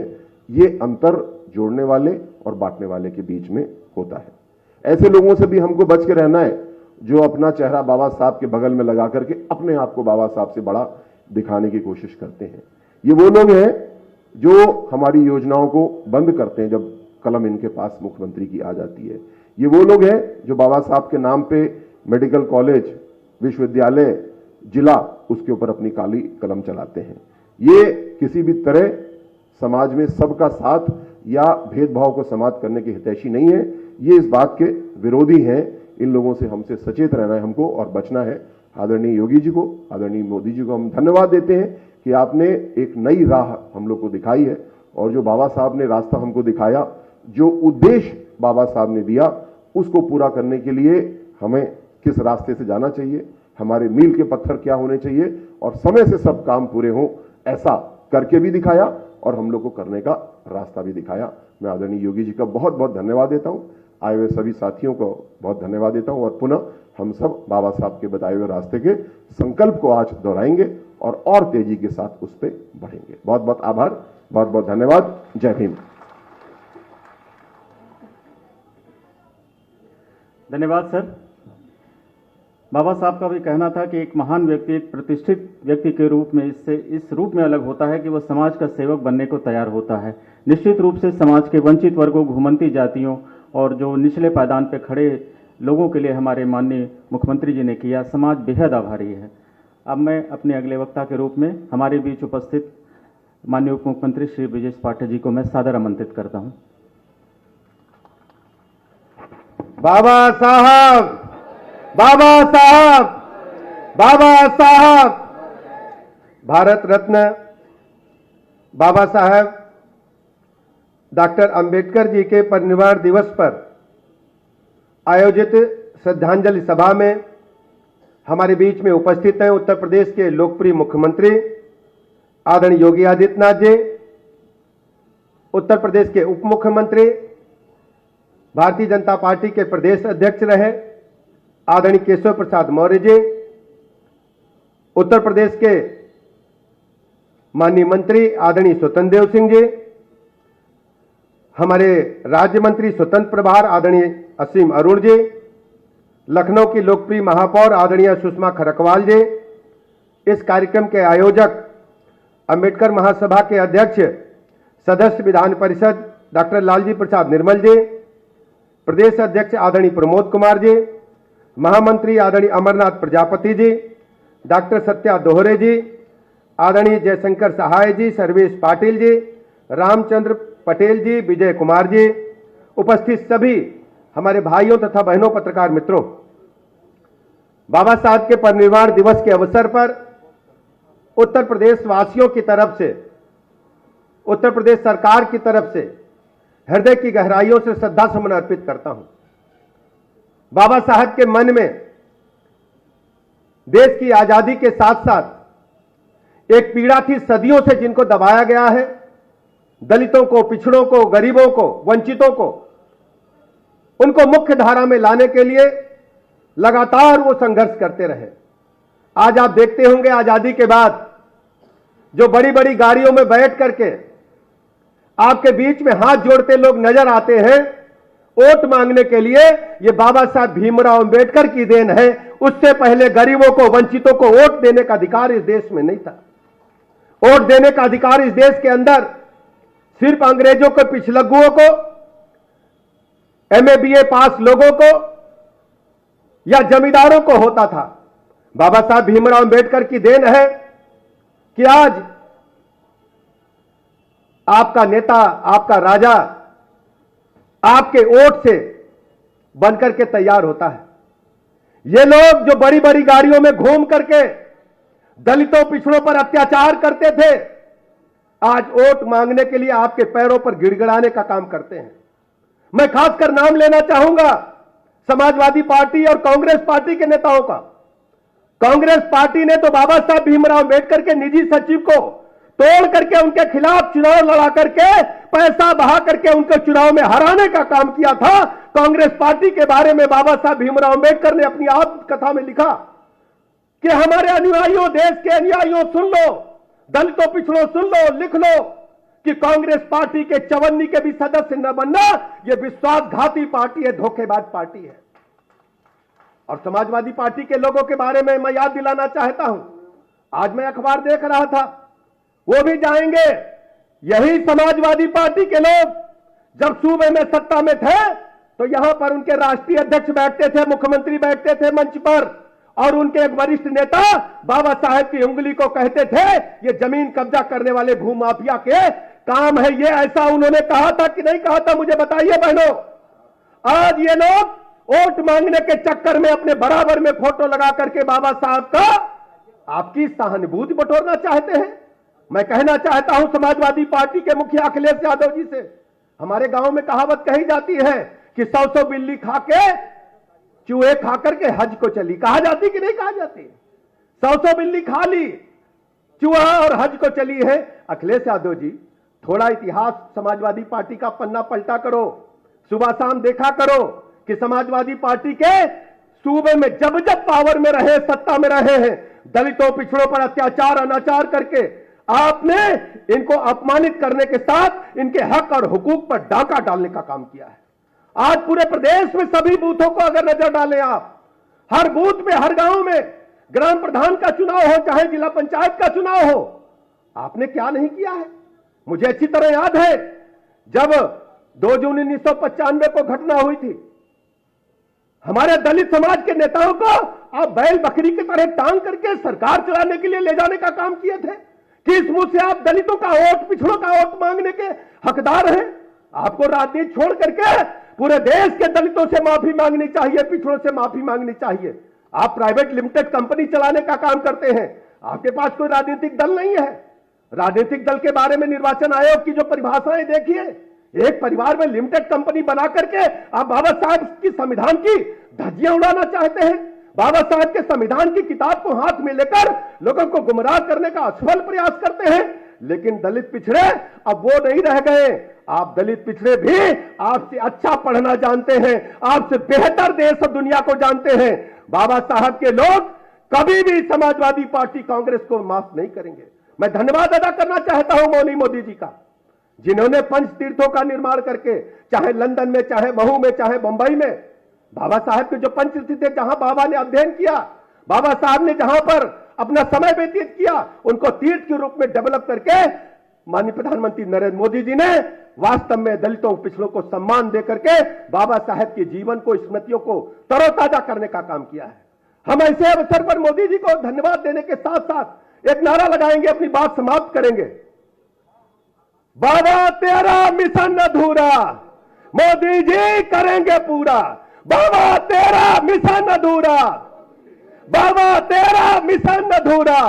ये अंतर जोड़ने वाले और बांटने वाले के बीच में होता है। ऐसे लोगों से भी हमको बच के रहना है जो अपना चेहरा बाबा साहब के बगल में लगा करके अपने आप को बाबा साहब से बड़ा दिखाने की कोशिश करते हैं। ये वो लोग हैं जो हमारी योजनाओं को बंद करते हैं जब कलम इनके पास मुख्यमंत्री की आ जाती है। ये वो लोग हैं जो बाबा साहब के नाम पे मेडिकल कॉलेज, विश्वविद्यालय, जिला, उसके ऊपर अपनी काली कलम चलाते हैं। ये किसी भी तरह समाज में सबका साथ या भेदभाव को समाप्त करने के हितैषी नहीं है। ये इस बात के विरोधी हैं। इन लोगों से हमसे सचेत रहना है हमको और बचना है। आदरणीय योगी जी को, आदरणीय मोदी जी को हम धन्यवाद देते हैं कि आपने एक नई राह हम लोग को दिखाई है और जो बाबा साहब ने रास्ता हमको दिखाया, जो उद्देश्य बाबा साहब ने दिया, उसको पूरा करने के लिए हमें किस रास्ते से जाना चाहिए, हमारे मील के पत्थर क्या होने चाहिए और समय से सब काम पूरे हों, ऐसा करके भी दिखाया और हम लोग को करने का रास्ता भी दिखाया। मैं आदरणीय योगी जी का बहुत बहुत धन्यवाद देता हूं। आए हुए सभी साथियों को बहुत धन्यवाद देता हूं और पुनः हम सब बाबा साहब के बताए हुए रास्ते के संकल्प को आज दोहराएंगे और तेजी के साथ उस पर बढ़ेंगे। बहुत बहुत आभार, बहुत बहुत धन्यवाद। जय भीम। धन्यवाद सर। बाबा साहब का भी कहना था कि एक महान व्यक्ति एक प्रतिष्ठित व्यक्ति के रूप में इससे इस रूप में अलग होता है कि वह समाज का सेवक बनने को तैयार होता है। निश्चित रूप से समाज के वंचित वर्गों, घुमंती जातियों और जो निचले पायदान पर खड़े लोगों के लिए हमारे माननीय मुख्यमंत्री जी ने किया, समाज बेहद आभारी है। अब मैं अपने अगले वक्ता के रूप में हमारे बीच उपस्थित माननीय उप मुख्यमंत्री श्री ब्रजेश पाठक जी को मैं सादर आमंत्रित करता हूं। बाबा साहब, बाबा साहब, बाबा साहब। भारत रत्न बाबा साहब डॉक्टर अंबेडकर जी के परिनिर्वाण दिवस पर आयोजित श्रद्धांजलि सभा में हमारे बीच में उपस्थित हैं उत्तर प्रदेश के लोकप्रिय मुख्यमंत्री आदरणीय योगी आदित्यनाथ जी, उत्तर प्रदेश के उप मुख्यमंत्री, भारतीय जनता पार्टी के प्रदेश अध्यक्ष रहे आदरणीय केशव प्रसाद मौर्य जी, उत्तर प्रदेश के माननीय मंत्री आदरणीय स्वतंत्र देव सिंह जी, हमारे राज्य मंत्री स्वतंत्र प्रभार आदरणीय असीम अरुण जी, लखनऊ की लोकप्रिय महापौर आदरणीय सुषमा खरकवाल जी, इस कार्यक्रम के आयोजक अंबेडकर महासभा के अध्यक्ष सदस्य विधान परिषद डॉक्टर लालजी प्रसाद निर्मल जी, प्रदेश अध्यक्ष आदरणीय प्रमोद कुमार जी, महामंत्री आदरणीय अमरनाथ प्रजापति जी, डॉक्टर सत्या दोहरे जी, आदरणीय जयशंकर सहाय जी, सर्वेश पाटिल जी, रामचंद्र पटेल जी, विजय कुमार जी, उपस्थित सभी हमारे भाइयों तथा बहनों पत्रकार मित्रों, बाबा साहब के परिनिर्वाण दिवस के अवसर पर उत्तर प्रदेश वासियों की तरफ से, उत्तर प्रदेश सरकार की तरफ से हृदय की गहराइयों से श्रद्धा सुमन अर्पित करता हूं। बाबा साहब के मन में देश की आजादी के साथ साथ एक पीड़ा थी सदियों से, जिनको दबाया गया है, दलितों को, पिछड़ों को, गरीबों को, वंचितों को, उनको मुख्य धारा में लाने के लिए लगातार वो संघर्ष करते रहे। आज आप देखते होंगे आजादी के बाद जो बड़ी बड़ी गाड़ियों में बैठ करके आपके बीच में हाथ जोड़ते लोग नजर आते हैं वोट मांगने के लिए, ये बाबा साहब भीमराव अंबेडकर की देन है। उससे पहले गरीबों को, वंचितों को वोट देने का अधिकार इस देश में नहीं था। वोट देने का अधिकार इस देश के अंदर सिर्फ अंग्रेजों को, पिछलग्गुओं को, MA BA पास लोगों को या जमींदारों को होता था। बाबा साहब भीमराव अंबेडकर की देन है कि आज आपका नेता, आपका राजा आपके वोट से बनकर के तैयार होता है। ये लोग जो बड़ी बड़ी गाड़ियों में घूम करके दलितों, पिछड़ों पर अत्याचार करते थे, आज वोट मांगने के लिए आपके पैरों पर गिड़गिड़ाने का काम करते हैं। मैं खासकर नाम लेना चाहूंगा समाजवादी पार्टी और कांग्रेस पार्टी के नेताओं का। कांग्रेस पार्टी ने तो बाबा साहब भीमराव अंबेडकर के निजी सचिव को तोड़ करके उनके खिलाफ चुनाव लड़ा करके पैसा बहा करके उनको चुनाव में हराने का काम किया था। कांग्रेस पार्टी के बारे में बाबा साहब भीमराव अंबेडकर ने अपनी आत्मकथा में लिखा कि हमारे अनुयायियों, देश के अनुयायियों सुन लो, दलितों पिछड़ों सुन लो, लिख लो कि कांग्रेस पार्टी के चवन्नी के भी सदस्य न बनना यह विश्वासघाती पार्टी है, धोखेबाज पार्टी है। और समाजवादी पार्टी के लोगों के बारे में मैं याद दिलाना चाहता हूं। आज मैं अखबार देख रहा था, वो भी जाएंगे। यही समाजवादी पार्टी के लोग जब सूबे में सत्ता में थे तो यहां पर उनके राष्ट्रीय अध्यक्ष बैठते थे, मुख्यमंत्री बैठते थे मंच पर, और उनके एक वरिष्ठ नेता बाबा साहेब की उंगली को कहते थे ये जमीन कब्जा करने वाले भूमाफिया के काम है। ये ऐसा उन्होंने कहा था कि नहीं कहा था, मुझे बताइए बहनों। आज ये लोग वोट मांगने के चक्कर में अपने बराबर में फोटो लगा करके बाबा साहब का आपकी सहानुभूति बटोरना चाहते हैं। मैं कहना चाहता हूं समाजवादी पार्टी के मुखिया अखिलेश यादव जी से, हमारे गांव में कहावत कही जाती है कि 100 बिल्ली खा के चूहे खा करके हज को चली, कहा जाती कि नहीं कहा जाती? 100 बिल्ली खा ली, चूहा और हज को चली है। अखिलेश यादव जी, थोड़ा इतिहास समाजवादी पार्टी का पन्ना पलटा करो, सुबह शाम देखा करो कि समाजवादी पार्टी के सूबे में जब जब पावर में रहे, सत्ता में रहे हैं, दलितों पिछड़ों पर अत्याचार अनाचार करके आपने इनको अपमानित करने के साथ इनके हक और हुकूक पर डाका डालने का काम किया है। आज पूरे प्रदेश में सभी बूथों को अगर नजर डालें आप, हर बूथ में, हर गांव में ग्राम प्रधान का चुनाव हो, चाहे जिला पंचायत का चुनाव हो, आपने क्या नहीं किया है? मुझे अच्छी तरह याद है जब 2 जून 1995 को घटना हुई थी, हमारे दलित समाज के नेताओं को आप बैल बकरी की तरह टांग करके सरकार चलाने के लिए ले जाने का काम किए थे कि इस मुंह से आप दलितों का वोट, पिछड़ों का वोट मांगने के हकदार हैं। आपको राजनीति छोड़ करके पूरे देश के दलितों से माफी मांगनी चाहिए, पिछड़ों से माफी मांगनी चाहिए। आप प्राइवेट लिमिटेड कंपनी चलाने का काम करते हैं, आपके पास कोई राजनीतिक दल नहीं है। राजनीतिक दल के बारे में निर्वाचन आयोग की जो परिभाषाएं देखिए, एक परिवार में लिमिटेड कंपनी बना करके आप बाबा साहब की संविधान की धज्जियां उड़ाना चाहते हैं। बाबा साहब के संविधान की किताब को हाथ में लेकर लोगों को गुमराह करने का असफल प्रयास करते हैं। लेकिन दलित पिछड़े अब वो नहीं रह गए। आप दलित पिछड़े भी आपसे अच्छा पढ़ना जानते हैं, आपसे बेहतर देश और दुनिया को जानते हैं। बाबा साहब के लोग कभी भी समाजवादी पार्टी कांग्रेस को माफ नहीं करेंगे। मैं धन्यवाद अदा करना चाहता हूं मौनी मोदी जी का, जिन्होंने पंच तीर्थों का निर्माण करके, चाहे लंदन में, चाहे महू में, चाहे मुंबई में, बाबा साहब के जो पंच तीर्थ थे, जहां बाबा ने अध्ययन किया, बाबा साहब ने जहां पर अपना समय व्यतीत किया, उनको तीर्थ के रूप में डेवलप करके माननीय प्रधानमंत्री नरेंद्र मोदी जी ने वास्तव में दलितों पिछड़ों को सम्मान दे करके बाबा साहब के जीवन को, स्मृतियों को तरोताजा करने का काम किया है। हम ऐसे अवसर पर मोदी जी को धन्यवाद देने के साथ साथ एक नारा लगाएंगे, अपनी बात समाप्त करेंगे। बाबा तेरा मिशन अधूरा, मोदी जी करेंगे पूरा। बाबा तेरा मिशन अधूरा, बाबा तेरा मिशन अधूरा।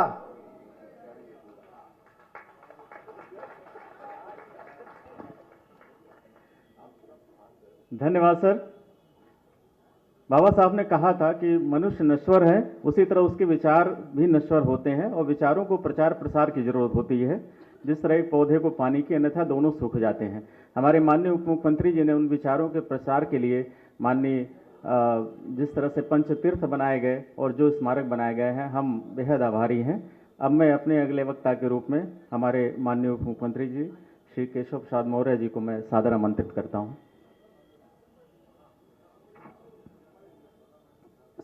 धन्यवाद सर। बाबा साहब ने कहा था कि मनुष्य नश्वर है, उसी तरह उसके विचार भी नश्वर होते हैं और विचारों को प्रचार प्रसार की जरूरत होती है। जिस तरह एक पौधे को पानी की, अन्यथा दोनों सूख जाते हैं। हमारे माननीय उप मुख्यमंत्री जी ने उन विचारों के प्रसार के लिए माननीय जिस तरह से पंचतीर्थ बनाए गए और जो स्मारक बनाए गए हैं, हम बेहद आभारी हैं। अब मैं अपने अगले वक्ता के रूप में हमारे माननीय उप मुख्यमंत्री जी श्री केशव प्रसाद मौर्य जी को मैं सादर आमंत्रित करता हूं।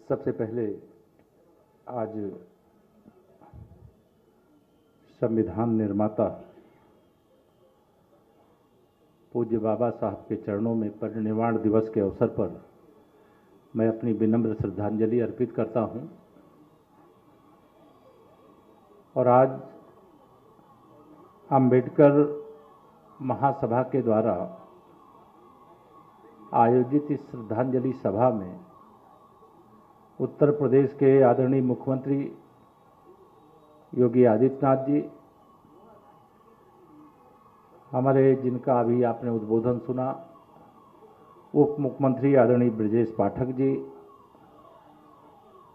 सबसे पहले आज संविधान निर्माता पूज्य बाबा साहब के चरणों में परिनिर्वाण दिवस के अवसर पर मैं अपनी विनम्र श्रद्धांजलि अर्पित करता हूं। और आज अंबेडकर महासभा के द्वारा आयोजित इस श्रद्धांजलि सभा में उत्तर प्रदेश के आदरणीय मुख्यमंत्री योगी आदित्यनाथ जी, हमारे जिनका अभी आपने उद्बोधन सुना, उप मुख्यमंत्री आदरणीय ब्रजेश पाठक जी,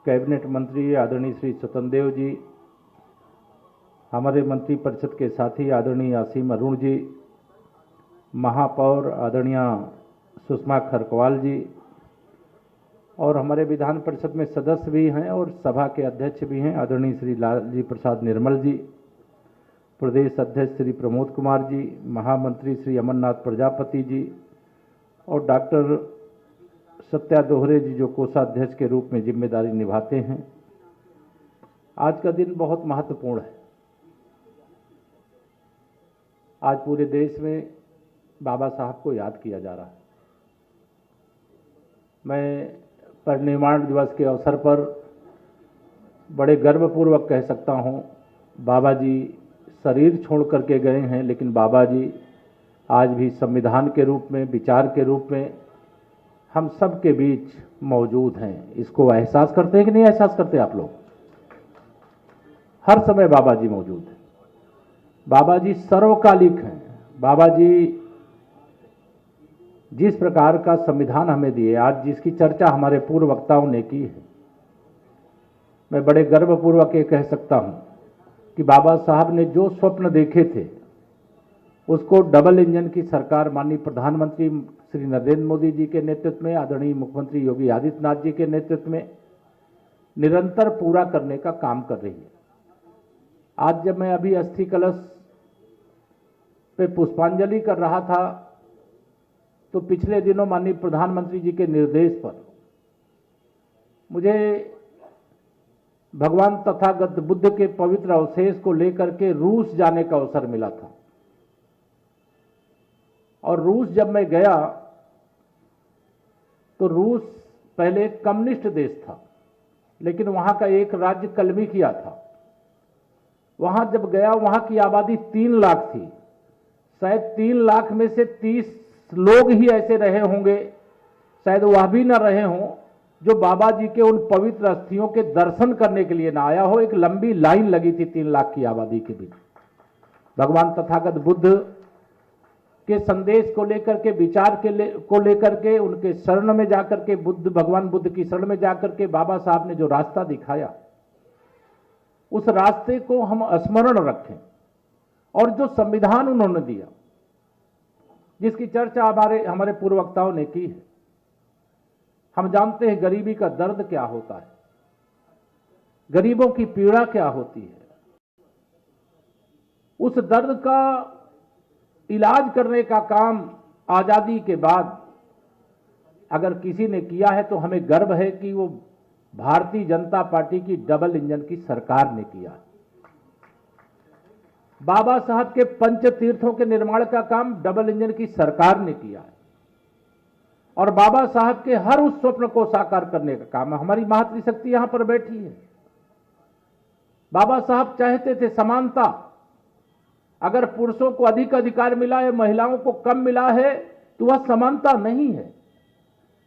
कैबिनेट मंत्री आदरणीय श्री स्वतंत्र देव जी, हमारे मंत्रिपरिषद के साथी आदरणीय असीम अरुण जी, महापौर आदरणीय सुषमा खरकवाल जी, और हमारे विधान परिषद में सदस्य भी हैं और सभा के अध्यक्ष भी हैं आदरणीय श्री लालजी प्रसाद निर्मल जी, प्रदेश अध्यक्ष श्री प्रमोद कुमार जी, महामंत्री श्री अमरनाथ प्रजापति जी और डॉक्टर सत्या दोहरे जी जो कोषाध्यक्ष के रूप में जिम्मेदारी निभाते हैं। आज का दिन बहुत महत्वपूर्ण है। आज पूरे देश में बाबा साहब को याद किया जा रहा है। मैं परिनिर्वाण दिवस के अवसर पर बड़े गर्वपूर्वक कह सकता हूं, बाबा जी शरीर छोड़ करके गए हैं, लेकिन बाबा जी आज भी संविधान के रूप में, विचार के रूप में हम सब के बीच मौजूद हैं। इसको एहसास करते हैं कि नहीं एहसास करते आप लोग? हर समय बाबा जी मौजूद हैं। बाबा जी सर्वकालिक हैं। बाबा जी जिस प्रकार का संविधान हमें दिए, आज जिसकी चर्चा हमारे पूर्व वक्ताओं ने की है, मैं बड़े गर्वपूर्वक ये कह सकता हूं कि बाबा साहब ने जो स्वप्न देखे थे उसको डबल इंजन की सरकार माननीय प्रधानमंत्री श्री नरेंद्र मोदी जी के नेतृत्व में, आदरणीय मुख्यमंत्री योगी आदित्यनाथ जी के नेतृत्व में निरंतर पूरा करने का काम कर रही है। आज जब मैं अभी अस्थि कलश पे पुष्पांजलि कर रहा था तो पिछले दिनों माननीय प्रधानमंत्री जी के निर्देश पर मुझे भगवान तथागत बुद्ध के पवित्र अवशेष को लेकर के रूस जाने का अवसर मिला था। और रूस जब मैं गया तो रूस पहले एक कम्युनिस्ट देश था, लेकिन वहां का एक राज्य कलमी किया था। वहां जब गया, वहां की आबादी 3 लाख थी। शायद 3 लाख में से 30 लोग ही ऐसे रहे होंगे, शायद वह भी न रहे हों, जो बाबा जी के उन पवित्र अस्थियों के दर्शन करने के लिए ना आया हो। एक लंबी लाइन लगी थी 3 लाख की आबादी के बीच। भगवान तथागत बुद्ध के संदेश को लेकर के, विचार को लेकर के, उनके शरण में जाकर के, भगवान बुद्ध की शरण में जाकर के बाबा साहब ने जो रास्ता दिखाया, उस रास्ते को हम स्मरण रखें। और जो संविधान उन्होंने दिया, जिसकी चर्चा हमारे पूर्व वक्ताओं ने की है, हम जानते हैं गरीबी का दर्द क्या होता है, गरीबों की पीड़ा क्या होती है। उस दर्द का इलाज करने का काम आजादी के बाद अगर किसी ने किया है तो हमें गर्व है कि वो भारतीय जनता पार्टी की डबल इंजन की सरकार ने किया। बाबा साहब के पंच तीर्थों के निर्माण का काम डबल इंजन की सरकार ने किया है। और बाबा साहब के हर उस स्वप्न को साकार करने का काम हमारी मातृशक्ति यहां पर बैठी है। बाबा साहब चाहते थे समानता। अगर पुरुषों को अधिक अधिकार मिला है, महिलाओं को कम मिला है, तो वह समानता नहीं है।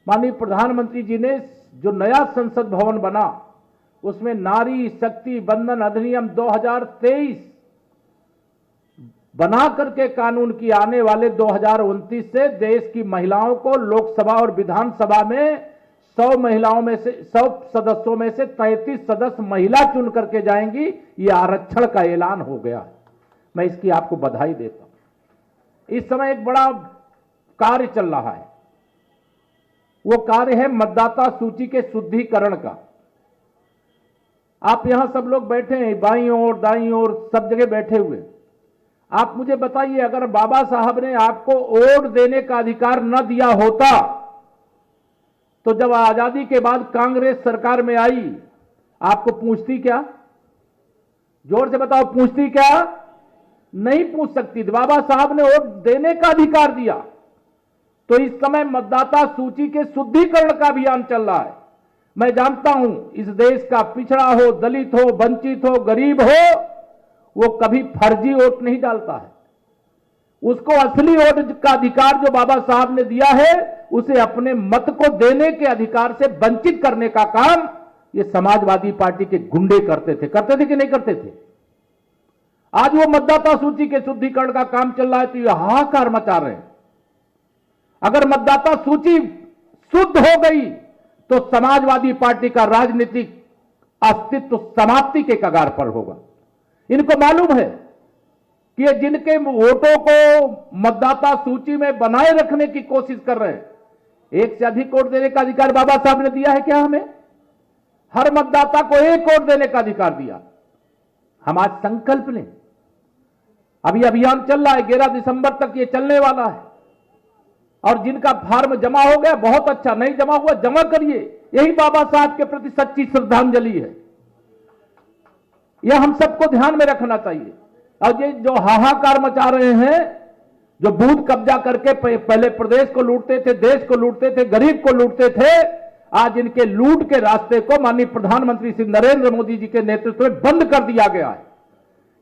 माननीय प्रधानमंत्री जी ने जो नया संसद भवन बना, उसमें नारी शक्ति बंधन अधिनियम 2023 बना करके कानून की आने वाले 2029 से देश की महिलाओं को लोकसभा और विधानसभा में 100 महिलाओं में से 100 सदस्यों में से 33 सदस्य महिला चुन करके जाएंगी। ये आरक्षण का ऐलान हो गया है। मैं इसकी आपको बधाई देता हूं। इस समय एक बड़ा कार्य चल रहा है। वो कार्य है मतदाता सूची के शुद्धिकरण का। आप यहां सब लोग बैठे हैं, बाईं ओर दाईं ओर सब जगह बैठे हुए। आप मुझे बताइए, अगर बाबा साहब ने आपको वोट देने का अधिकार न दिया होता तो जब आजादी के बाद कांग्रेस सरकार में आई, आपको पूछती क्या? जोर से बताओ, पूछती क्या? नहीं पूछ सकती थी। बाबा साहब ने वोट देने का अधिकार दिया। तो इस समय मतदाता सूची के शुद्धिकरण का अभियान चल रहा है। मैं जानता हूं इस देश का पिछड़ा हो, दलित हो, वंचित हो, गरीब हो, वो कभी फर्जी वोट नहीं डालता है। उसको असली वोट का अधिकार जो बाबा साहब ने दिया है, उसे अपने मत को देने के अधिकार से वंचित करने का काम ये समाजवादी पार्टी के गुंडे करते थे कि नहीं करते थे? आज वो मतदाता सूची के शुद्धिकरण का काम चल रहा है तो ये हाहाकार मचा रहे हैं। अगर मतदाता सूची शुद्ध हो गई तो समाजवादी पार्टी का राजनीतिक अस्तित्व समाप्ति के कगार पर होगा। इनको मालूम है कि ये जिनके वोटों को मतदाता सूची में बनाए रखने की कोशिश कर रहे हैं, एक से अधिक वोट देने का अधिकार बाबा साहब ने दिया है क्या? हमें हर मतदाता को एक वोट देने का अधिकार दिया। हम आज संकल्प लें। अभी अभियान चल रहा है, 11 दिसंबर तक ये चलने वाला है। और जिनका फार्म जमा हो गया बहुत अच्छा, नहीं जमा हुआ जमा करिए। यही बाबा साहब के प्रति सच्ची श्रद्धांजलि है। यह हम सबको ध्यान में रखना चाहिए। और ये जो हाहाकार मचा रहे हैं, जो बूथ कब्जा करके पहले प्रदेश को लूटते थे, देश को लूटते थे, गरीब को लूटते थे, आज इनके लूट के रास्ते को माननीय प्रधानमंत्री श्री नरेंद्र मोदी जी के नेतृत्व में बंद कर दिया गया है।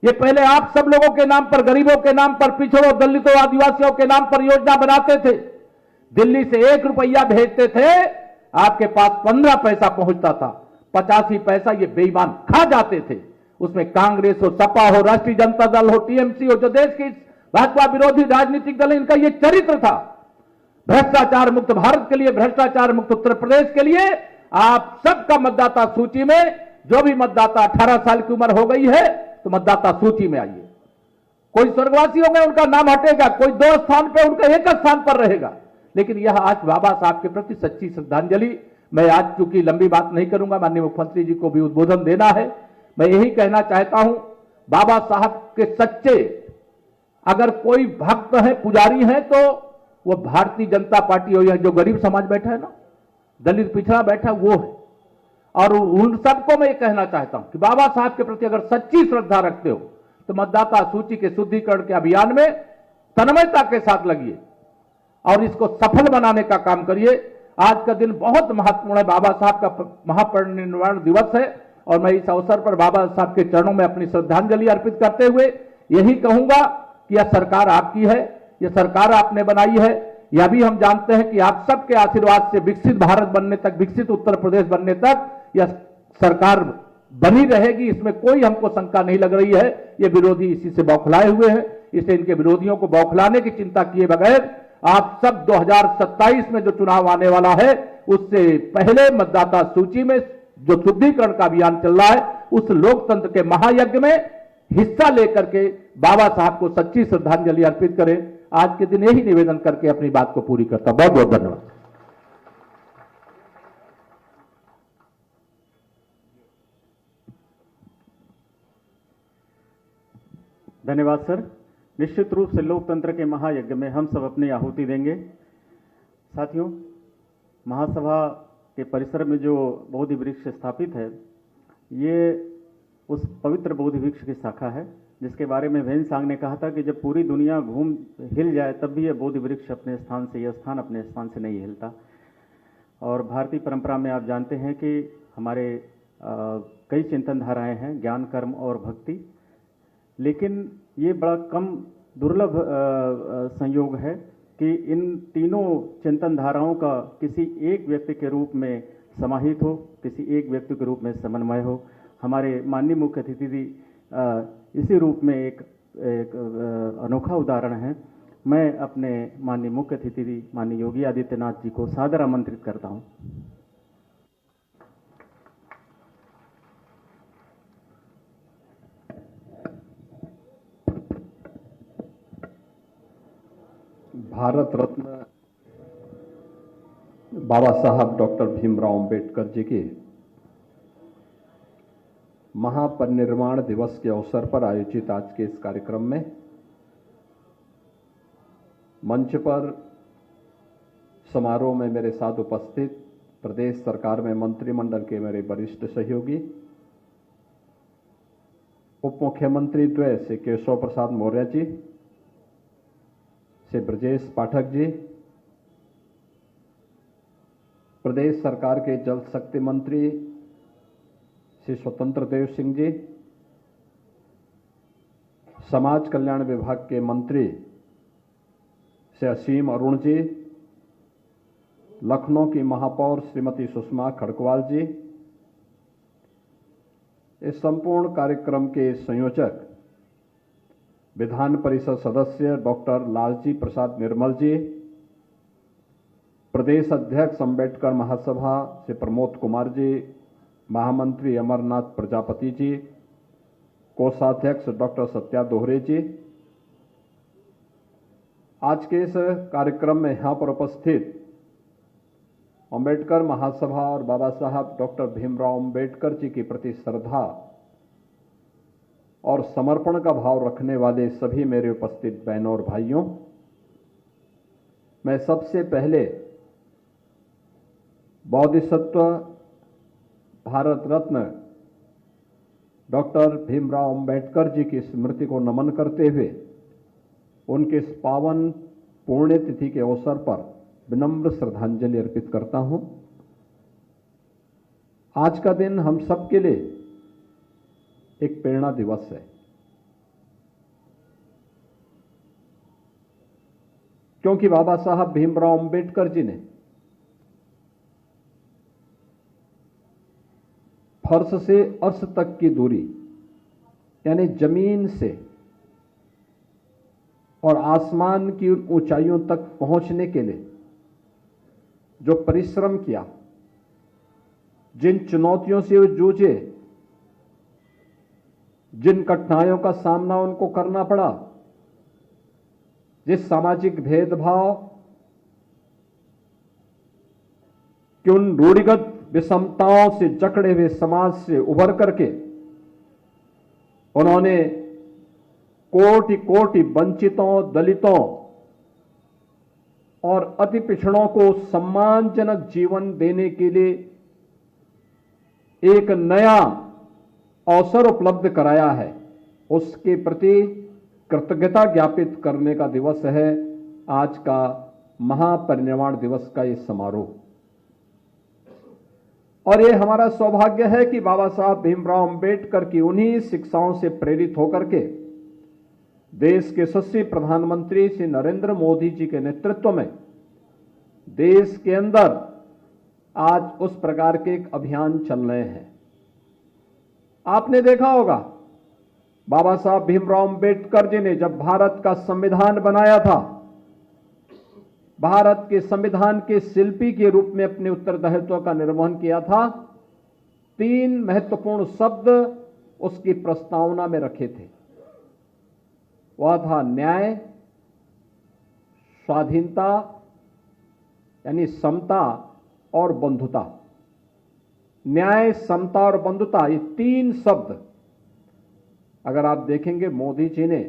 ये पहले आप सब लोगों के नाम पर, गरीबों के नाम पर, पिछड़ों, दलितों, आदिवासियों के नाम पर योजना बनाते थे। दिल्ली से 1 रुपया भेजते थे, आपके पास 15 पैसा पहुंचता था। 85 पैसा ये बेईमान खा जाते थे। उसमें कांग्रेस हो, सपा हो, राष्ट्रीय जनता दल हो, टीएमसी हो, जो देश की भाजपा विरोधी राजनीतिक दल, इनका ये चरित्र था। भ्रष्टाचार मुक्त भारत के लिए, भ्रष्टाचार मुक्त उत्तर प्रदेश के लिए आप सबका मतदाता सूची में, जो भी मतदाता 18 साल की उम्र हो गई है तो मतदाता सूची में आइए। कोई स्वर्गवासियों में उनका नाम हटेगा, कोई 2 स्थान पर, उनका 1 स्थान पर रहेगा। लेकिन यह आज बाबा साहब के प्रति सच्ची श्रद्धांजलि। मैं आज चूंकि लंबी बात नहीं करूंगा, माननीय मुख्यमंत्री जी को भी उद्बोधन देना है। मैं यही कहना चाहता हूं, बाबा साहब के सच्चे अगर कोई भक्त है, पुजारी है, तो वो भारतीय जनता पार्टी हो, या जो गरीब समाज बैठा है ना, दलित पिछड़ा बैठा, वो है। और उन सबको मैं ये कहना चाहता हूं कि बाबा साहब के प्रति अगर सच्ची श्रद्धा रखते हो तो मतदाता सूची के शुद्धिकरण के अभियान में तन्मयता के साथ लगिए और इसको सफल बनाने का काम करिए। आज का दिन बहुत महत्वपूर्ण है, बाबा साहब का महापरिनिर्वाण दिवस है। और मैं इस अवसर पर बाबा साहब के चरणों में अपनी श्रद्धांजलि अर्पित करते हुए यही कहूंगा कि यह सरकार आपकी है, यह सरकार आपने बनाई है। यह भी हम जानते हैं कि आप सबके आशीर्वाद से विकसित भारत बनने तक, विकसित उत्तर प्रदेश बनने तक यह सरकार बनी रहेगी, इसमें कोई हमको शंका नहीं लग रही है। ये विरोधी इसी से बौखलाए हुए हैं, इसलिए इनके विरोधियों को बौखलाने की चिंता किए बगैर आप सब 2027 में जो चुनाव आने वाला है, उससे पहले मतदाता सूची में जो शुद्धिकरण का अभियान चल रहा है, उस लोकतंत्र के महायज्ञ में हिस्सा लेकर के बाबा साहब को सच्ची श्रद्धांजलि अर्पित करें। आज के दिन यही निवेदन करके अपनी बात को पूरी करता हूं। बहुत बहुत धन्यवाद। धन्यवाद सर। निश्चित रूप से लोकतंत्र के महायज्ञ में हम सब अपनी आहुति देंगे। साथियों, महासभा के परिसर में जो बोधि वृक्ष स्थापित है, ये उस पवित्र बोधि वृक्ष की शाखा है जिसके बारे में वेन सांग ने कहा था कि जब पूरी दुनिया घूम हिल जाए तब भी यह बोधि वृक्ष अपने स्थान से, यह स्थान अपने स्थान से नहीं हिलता। और भारतीय परंपरा में आप जानते हैं कि हमारे कई चिंतन धाराएं हैं, ज्ञान, कर्म और भक्ति। लेकिन ये बड़ा कम दुर्लभ संयोग है कि इन तीनों चिंतन धाराओं का किसी एक व्यक्ति के रूप में समाहित हो, किसी एक व्यक्ति के रूप में समन्वय हो। हमारे माननीय मुख्य अतिथि जी इसी रूप में एक अनोखा उदाहरण है। मैं अपने माननीय मुख्य अतिथि जी माननीय योगी आदित्यनाथ जी को सादर आमंत्रित करता हूं। भारत रत्न बाबा साहब डॉक्टर भीमराव अंबेडकर जी के महापरिनिर्वाण दिवस के अवसर पर आयोजित आज के इस कार्यक्रम में मंच पर समारोह में मेरे साथ उपस्थित प्रदेश सरकार में मंत्रिमंडल के मेरे वरिष्ठ सहयोगी, उप मुख्यमंत्री द्वय श्री केशव प्रसाद मौर्य जी, श्री ब्रजेश पाठक जी, प्रदेश सरकार के जल शक्ति मंत्री श्री स्वतंत्र देव सिंह जी, समाज कल्याण विभाग के मंत्री श्री असीम अरुण जी, लखनऊ की महापौर श्रीमती सुषमा खड़गवाल जी, इस संपूर्ण कार्यक्रम के संयोजक विधान परिषद सदस्य डॉक्टर लालजी प्रसाद निर्मल जी, प्रदेश अध्यक्ष अंबेडकर महासभा श्री प्रमोद कुमार जी, महामंत्री अमरनाथ प्रजापति जी, कोषाध्यक्ष डॉक्टर सत्या दोहरे जी, आज के इस कार्यक्रम में यहाँ पर उपस्थित अंबेडकर महासभा और बाबा साहब डॉक्टर भीमराव अंबेडकर जी के प्रति श्रद्धा और समर्पण का भाव रखने वाले सभी मेरे उपस्थित बहनों और भाइयों, मैं सबसे पहले बोधिसत्व भारत रत्न डॉक्टर भीमराव अंबेडकर जी की स्मृति को नमन करते हुए उनके इस पावन पुण्यतिथि के अवसर पर विनम्र श्रद्धांजलि अर्पित करता हूं। आज का दिन हम सबके लिए एक प्रेरणा दिवस है, क्योंकि बाबा साहब भीमराव अंबेडकर जी ने फर्श से अर्श तक की दूरी यानी जमीन से और आसमान की ऊंचाइयों तक पहुंचने के लिए जो परिश्रम किया, जिन चुनौतियों से वो जूझे, जिन कठिनाइयों का सामना उनको करना पड़ा, जिस सामाजिक भेदभाव कि उन रूढ़िगत विषमताओं से जकड़े हुए समाज से उभर करके उन्होंने कोटि कोटि वंचितों, दलितों और अति पिछड़ों को सम्मानजनक जीवन देने के लिए एक नया अवसर उपलब्ध कराया है, उसके प्रति कृतज्ञता ज्ञापित करने का दिवस है आज का महापरिनिर्वाण दिवस का ये समारोह। और ये हमारा सौभाग्य है कि बाबा साहब भीमराव अंबेडकर की उन्हीं शिक्षाओं से प्रेरित होकर के देश के यशस्वी प्रधानमंत्री श्री नरेंद्र मोदी जी के नेतृत्व में देश के अंदर आज उस प्रकार के एक अभियान चल रहे हैं। आपने देखा होगा बाबा साहब भीमराव अंबेडकर जी ने जब भारत का संविधान बनाया था, भारत के संविधान के शिल्पी के रूप में अपने उत्तरदायित्व का निर्वहन किया था। 3 महत्वपूर्ण शब्द उसकी प्रस्तावना में रखे थे, वह था न्याय, स्वाधीनता यानी समता और बंधुता। न्याय, समता और बंधुता, ये 3 शब्द अगर आप देखेंगे मोदी जी ने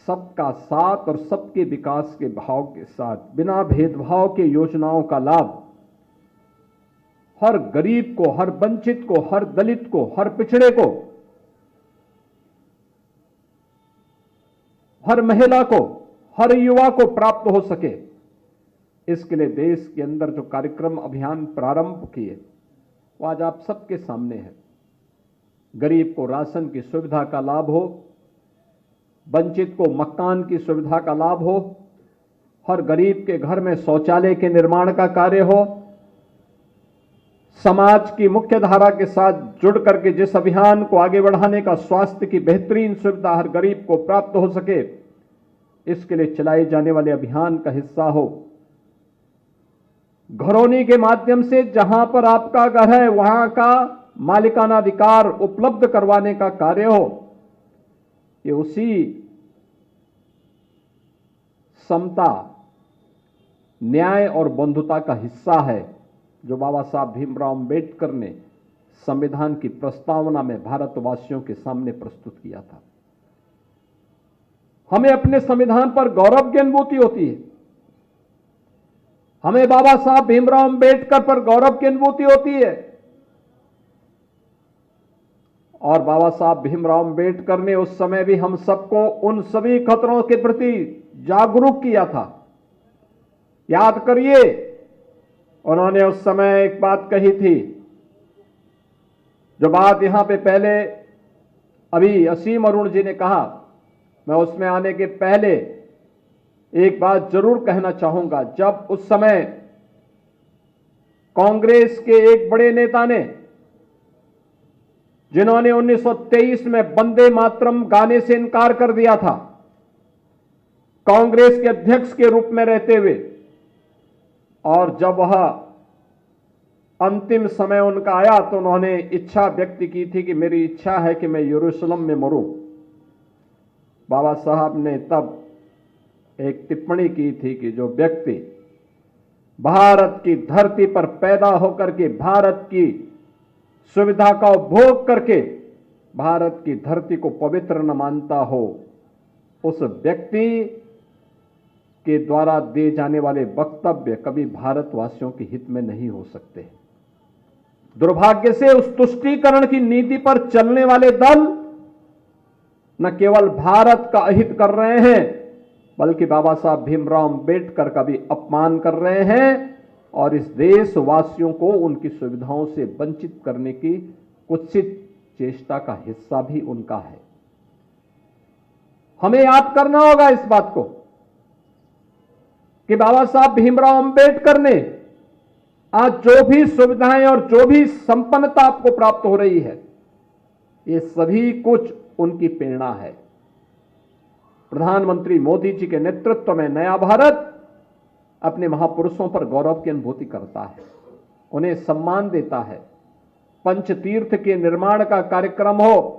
सबका साथ और सबके विकास के भाव के साथ बिना भेदभाव के योजनाओं का लाभ हर गरीब को, हर वंचित को, हर दलित को, हर पिछड़े को, हर महिला को, हर युवा को प्राप्त हो सके, इसके लिए देश के अंदर जो कार्यक्रम अभियान प्रारंभ किए वो आज आप सबके सामने है। गरीब को राशन की सुविधा का लाभ हो, वंचित को मकान की सुविधा का लाभ हो, हर गरीब के घर में शौचालय के निर्माण का कार्य हो, समाज की मुख्य धारा के साथ जुड़ करके जिस अभियान को आगे बढ़ाने का स्वास्थ्य की बेहतरीन सुविधा हर गरीब को प्राप्त हो सके, इसके लिए चलाए जाने वाले अभियान का हिस्सा हो। घरौनी के माध्यम से जहां पर आपका घर है वहां का मालिकाना अधिकार उपलब्ध करवाने का कार्य हो, ये उसी समता न्याय और बंधुता का हिस्सा है जो बाबा साहब भीमराव अंबेडकर ने संविधान की प्रस्तावना में भारतवासियों के सामने प्रस्तुत किया था। हमें अपने संविधान पर गौरव की अनुभूति होती है, हमें बाबा साहब भीमराव अंबेडकर पर गौरव की अनुभूति होती है। और बाबा साहब भीमराव अंबेडकर ने उस समय भी हम सबको उन सभी खतरों के प्रति जागरूक किया था। याद करिए, उन्होंने उस समय एक बात कही थी, जो बात यहां पे पहले अभी असीम अरुण जी ने कहा, मैं उसमें आने के पहले एक बात जरूर कहना चाहूंगा। जब उस समय कांग्रेस के एक बड़े नेता ने, जिन्होंने 1923 में वंदे मातरम गाने से इनकार कर दिया था, कांग्रेस के अध्यक्ष के रूप में रहते हुए, और जब वह अंतिम समय उनका आया तो उन्होंने इच्छा व्यक्त की थी कि मेरी इच्छा है कि मैं यरूशलेम में मरूं। बाबा साहब ने तब एक टिप्पणी की थी कि जो व्यक्ति भारत की धरती पर पैदा होकर के भारत की सुविधा का उपभोग करके भारत की धरती को पवित्र न मानता हो, उस व्यक्ति के द्वारा दिए जाने वाले वक्तव्य कभी भारतवासियों के हित में नहीं हो सकते। दुर्भाग्य से उस तुष्टीकरण की नीति पर चलने वाले दल न केवल भारत का अहित कर रहे हैं, बल्कि बाबा साहब भीमराव अंबेडकर का भी अपमान कर रहे हैं और इस देशवासियों को उनकी सुविधाओं से वंचित करने की कुत्सित चेष्टा का हिस्सा भी उनका है। हमें याद करना होगा इस बात को कि बाबा साहब भीमराव अंबेडकर ने आज जो भी सुविधाएं और जो भी संपन्नता आपको प्राप्त हो रही है, ये सभी कुछ उनकी प्रेरणा है। प्रधानमंत्री मोदी जी के नेतृत्व में नया भारत अपने महापुरुषों पर गौरव की अनुभूति करता है, उन्हें सम्मान देता है। पंचतीर्थ के निर्माण का कार्यक्रम हो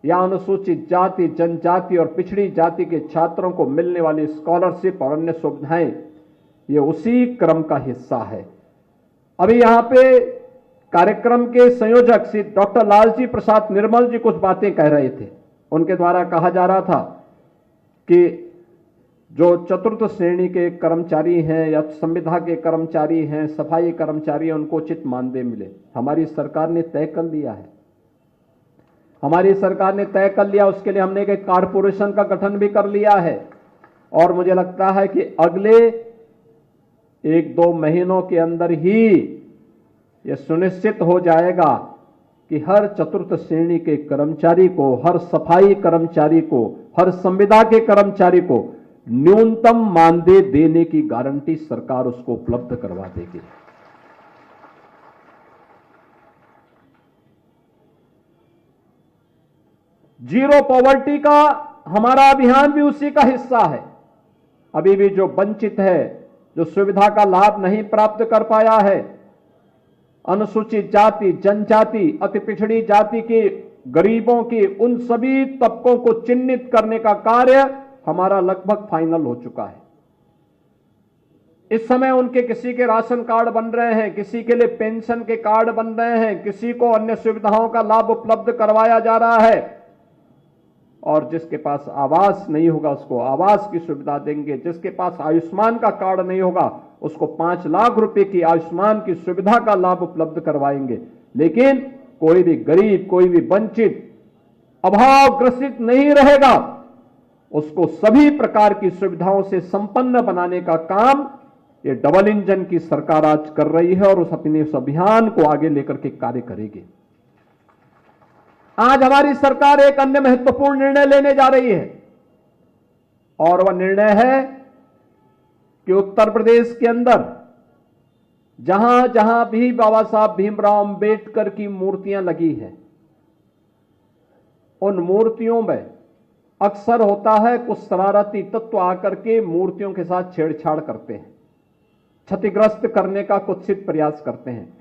या अनुसूचित जाति, जनजाति और पिछड़ी जाति के छात्रों को मिलने वाली स्कॉलरशिप और अन्य सुविधाएं, ये उसी क्रम का हिस्सा है। अभी यहां पे कार्यक्रम के संयोजक श्री डॉक्टर लालजी प्रसाद निर्मल जी कुछ बातें कह रहे थे। उनके द्वारा कहा जा रहा था कि जो चतुर्थ श्रेणी के कर्मचारी हैं या संविदा के कर्मचारी हैं, सफाई कर्मचारी हैं, उनको उचित मानदेय मिले। हमारी सरकार ने तय कर लिया है, हमारी सरकार ने तय कर लिया। उसके लिए हमने एक कारपोरेशन का गठन भी कर लिया है और मुझे लगता है कि अगले 1-2 महीनों के अंदर ही यह सुनिश्चित हो जाएगा कि हर चतुर्थ श्रेणी के कर्मचारी को, हर सफाई कर्मचारी को, हर संविदा के कर्मचारी को न्यूनतम मानदेय देने की गारंटी सरकार उसको उपलब्ध करवा देगी। जीरो पॉवर्टी का हमारा अभियान भी उसी का हिस्सा है। अभी भी जो वंचित है, जो सुविधा का लाभ नहीं प्राप्त कर पाया है, अनुसूचित जाति, जनजाति, अति पिछड़ी जाति के गरीबों की, उन सभी तबकों को चिन्हित करने का कार्य हमारा लगभग फाइनल हो चुका है। इस समय उनके किसी के राशन कार्ड बन रहे हैं, किसी के लिए पेंशन के कार्ड बन रहे हैं, किसी को अन्य सुविधाओं का लाभ उपलब्ध करवाया जा रहा है। और जिसके पास आवास नहीं होगा उसको आवास की सुविधा देंगे, जिसके पास आयुष्मान का कार्ड नहीं होगा उसको 5 लाख रुपए की आयुष्मान की सुविधा का लाभ उपलब्ध करवाएंगे। लेकिन कोई भी गरीब, कोई भी वंचित, अभावग्रसित नहीं रहेगा। उसको सभी प्रकार की सुविधाओं से संपन्न बनाने का काम ये डबल इंजन की सरकार आज कर रही है और अपने उस अभियान को आगे लेकर के कार्य करेगी। आज हमारी सरकार एक अन्य महत्वपूर्ण निर्णय लेने जा रही है और वह निर्णय है कि उत्तर प्रदेश के अंदर जहां जहां भी बाबा साहब भीमराव अंबेडकर की मूर्तियां लगी हैं, उन मूर्तियों में अक्सर होता है कुछ शरारती तत्व आकर के मूर्तियों के साथ छेड़छाड़ करते हैं, क्षतिग्रस्त करने का कुत्सित प्रयास करते हैं।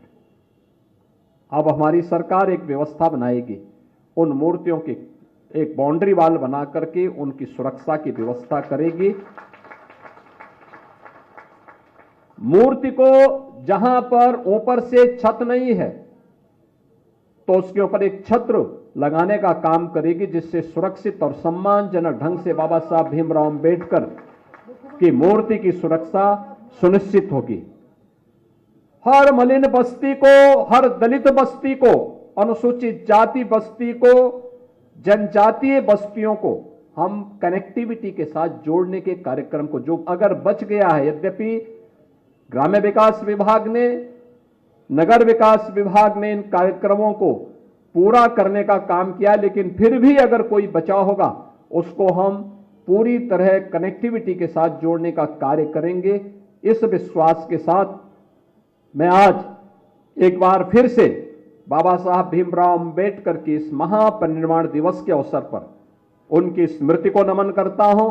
अब हमारी सरकार एक व्यवस्था बनाएगी, उन मूर्तियों की एक बाउंड्री वाल बना करके उनकी सुरक्षा की व्यवस्था करेगी मूर्ति को जहां पर ऊपर से छत नहीं है तो उसके ऊपर एक छत्र लगाने का काम करेगी, जिससे सुरक्षित और सम्मानजनक ढंग से बाबा साहब भीमराव अंबेडकर की मूर्ति की सुरक्षा सुनिश्चित होगी। हर मलिन बस्ती को, हर दलित बस्ती को, अनुसूचित जाति बस्ती को, जनजातीय बस्तियों को हम कनेक्टिविटी के साथ जोड़ने के कार्यक्रम को, जो अगर बच गया है, यद्यपि ग्राम्य विकास विभाग ने, नगर विकास विभाग ने इन कार्यक्रमों को पूरा करने का काम किया, लेकिन फिर भी अगर कोई बचा होगा उसको हम पूरी तरह कनेक्टिविटी के साथ जोड़ने का कार्य करेंगे। इस विश्वास के साथ मैं आज एक बार फिर से बाबा साहब भीमराव अंबेडकर की इस महापरिनिर्वाण दिवस के अवसर पर उनकी स्मृति को नमन करता हूं।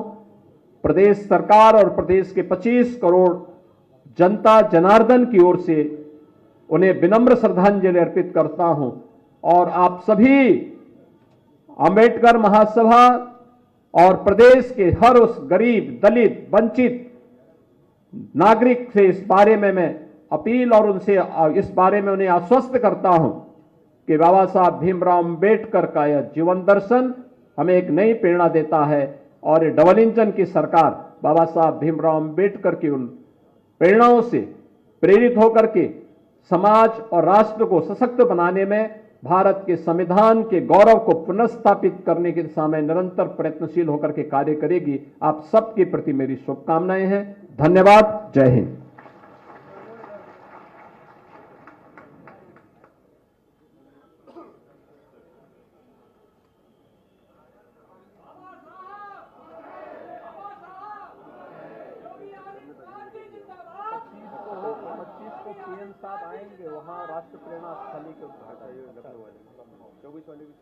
प्रदेश सरकार और प्रदेश के 25 करोड़ जनता जनार्दन की ओर से उन्हें विनम्र श्रद्धांजलि अर्पित करता हूं और आप सभी अंबेडकर महासभा और प्रदेश के हर उस गरीब, दलित, वंचित नागरिक से इस बारे में मैं अपील और उनसे इस बारे में उन्हें आश्वस्त करता हूं कि बाबा साहब भीमराव अंबेडकर का यह जीवन दर्शन हमें एक नई प्रेरणा देता है और ये डबल इंजन की सरकार बाबा साहब भीमराव अंबेडकर की उन प्रेरणाओं से प्रेरित होकर के समाज और राष्ट्र को सशक्त बनाने में, भारत के संविधान के गौरव को पुनर्स्थापित करने की दिशा में निरंतर प्रयत्नशील होकर के कार्य करेगी। आप सबके प्रति मेरी शुभकामनाएं हैं। धन्यवाद। जय हिंद। साहब आएंगे वहाँ राष्ट्र प्रेरणा स्थली के उद्घाटन 24 वाले भी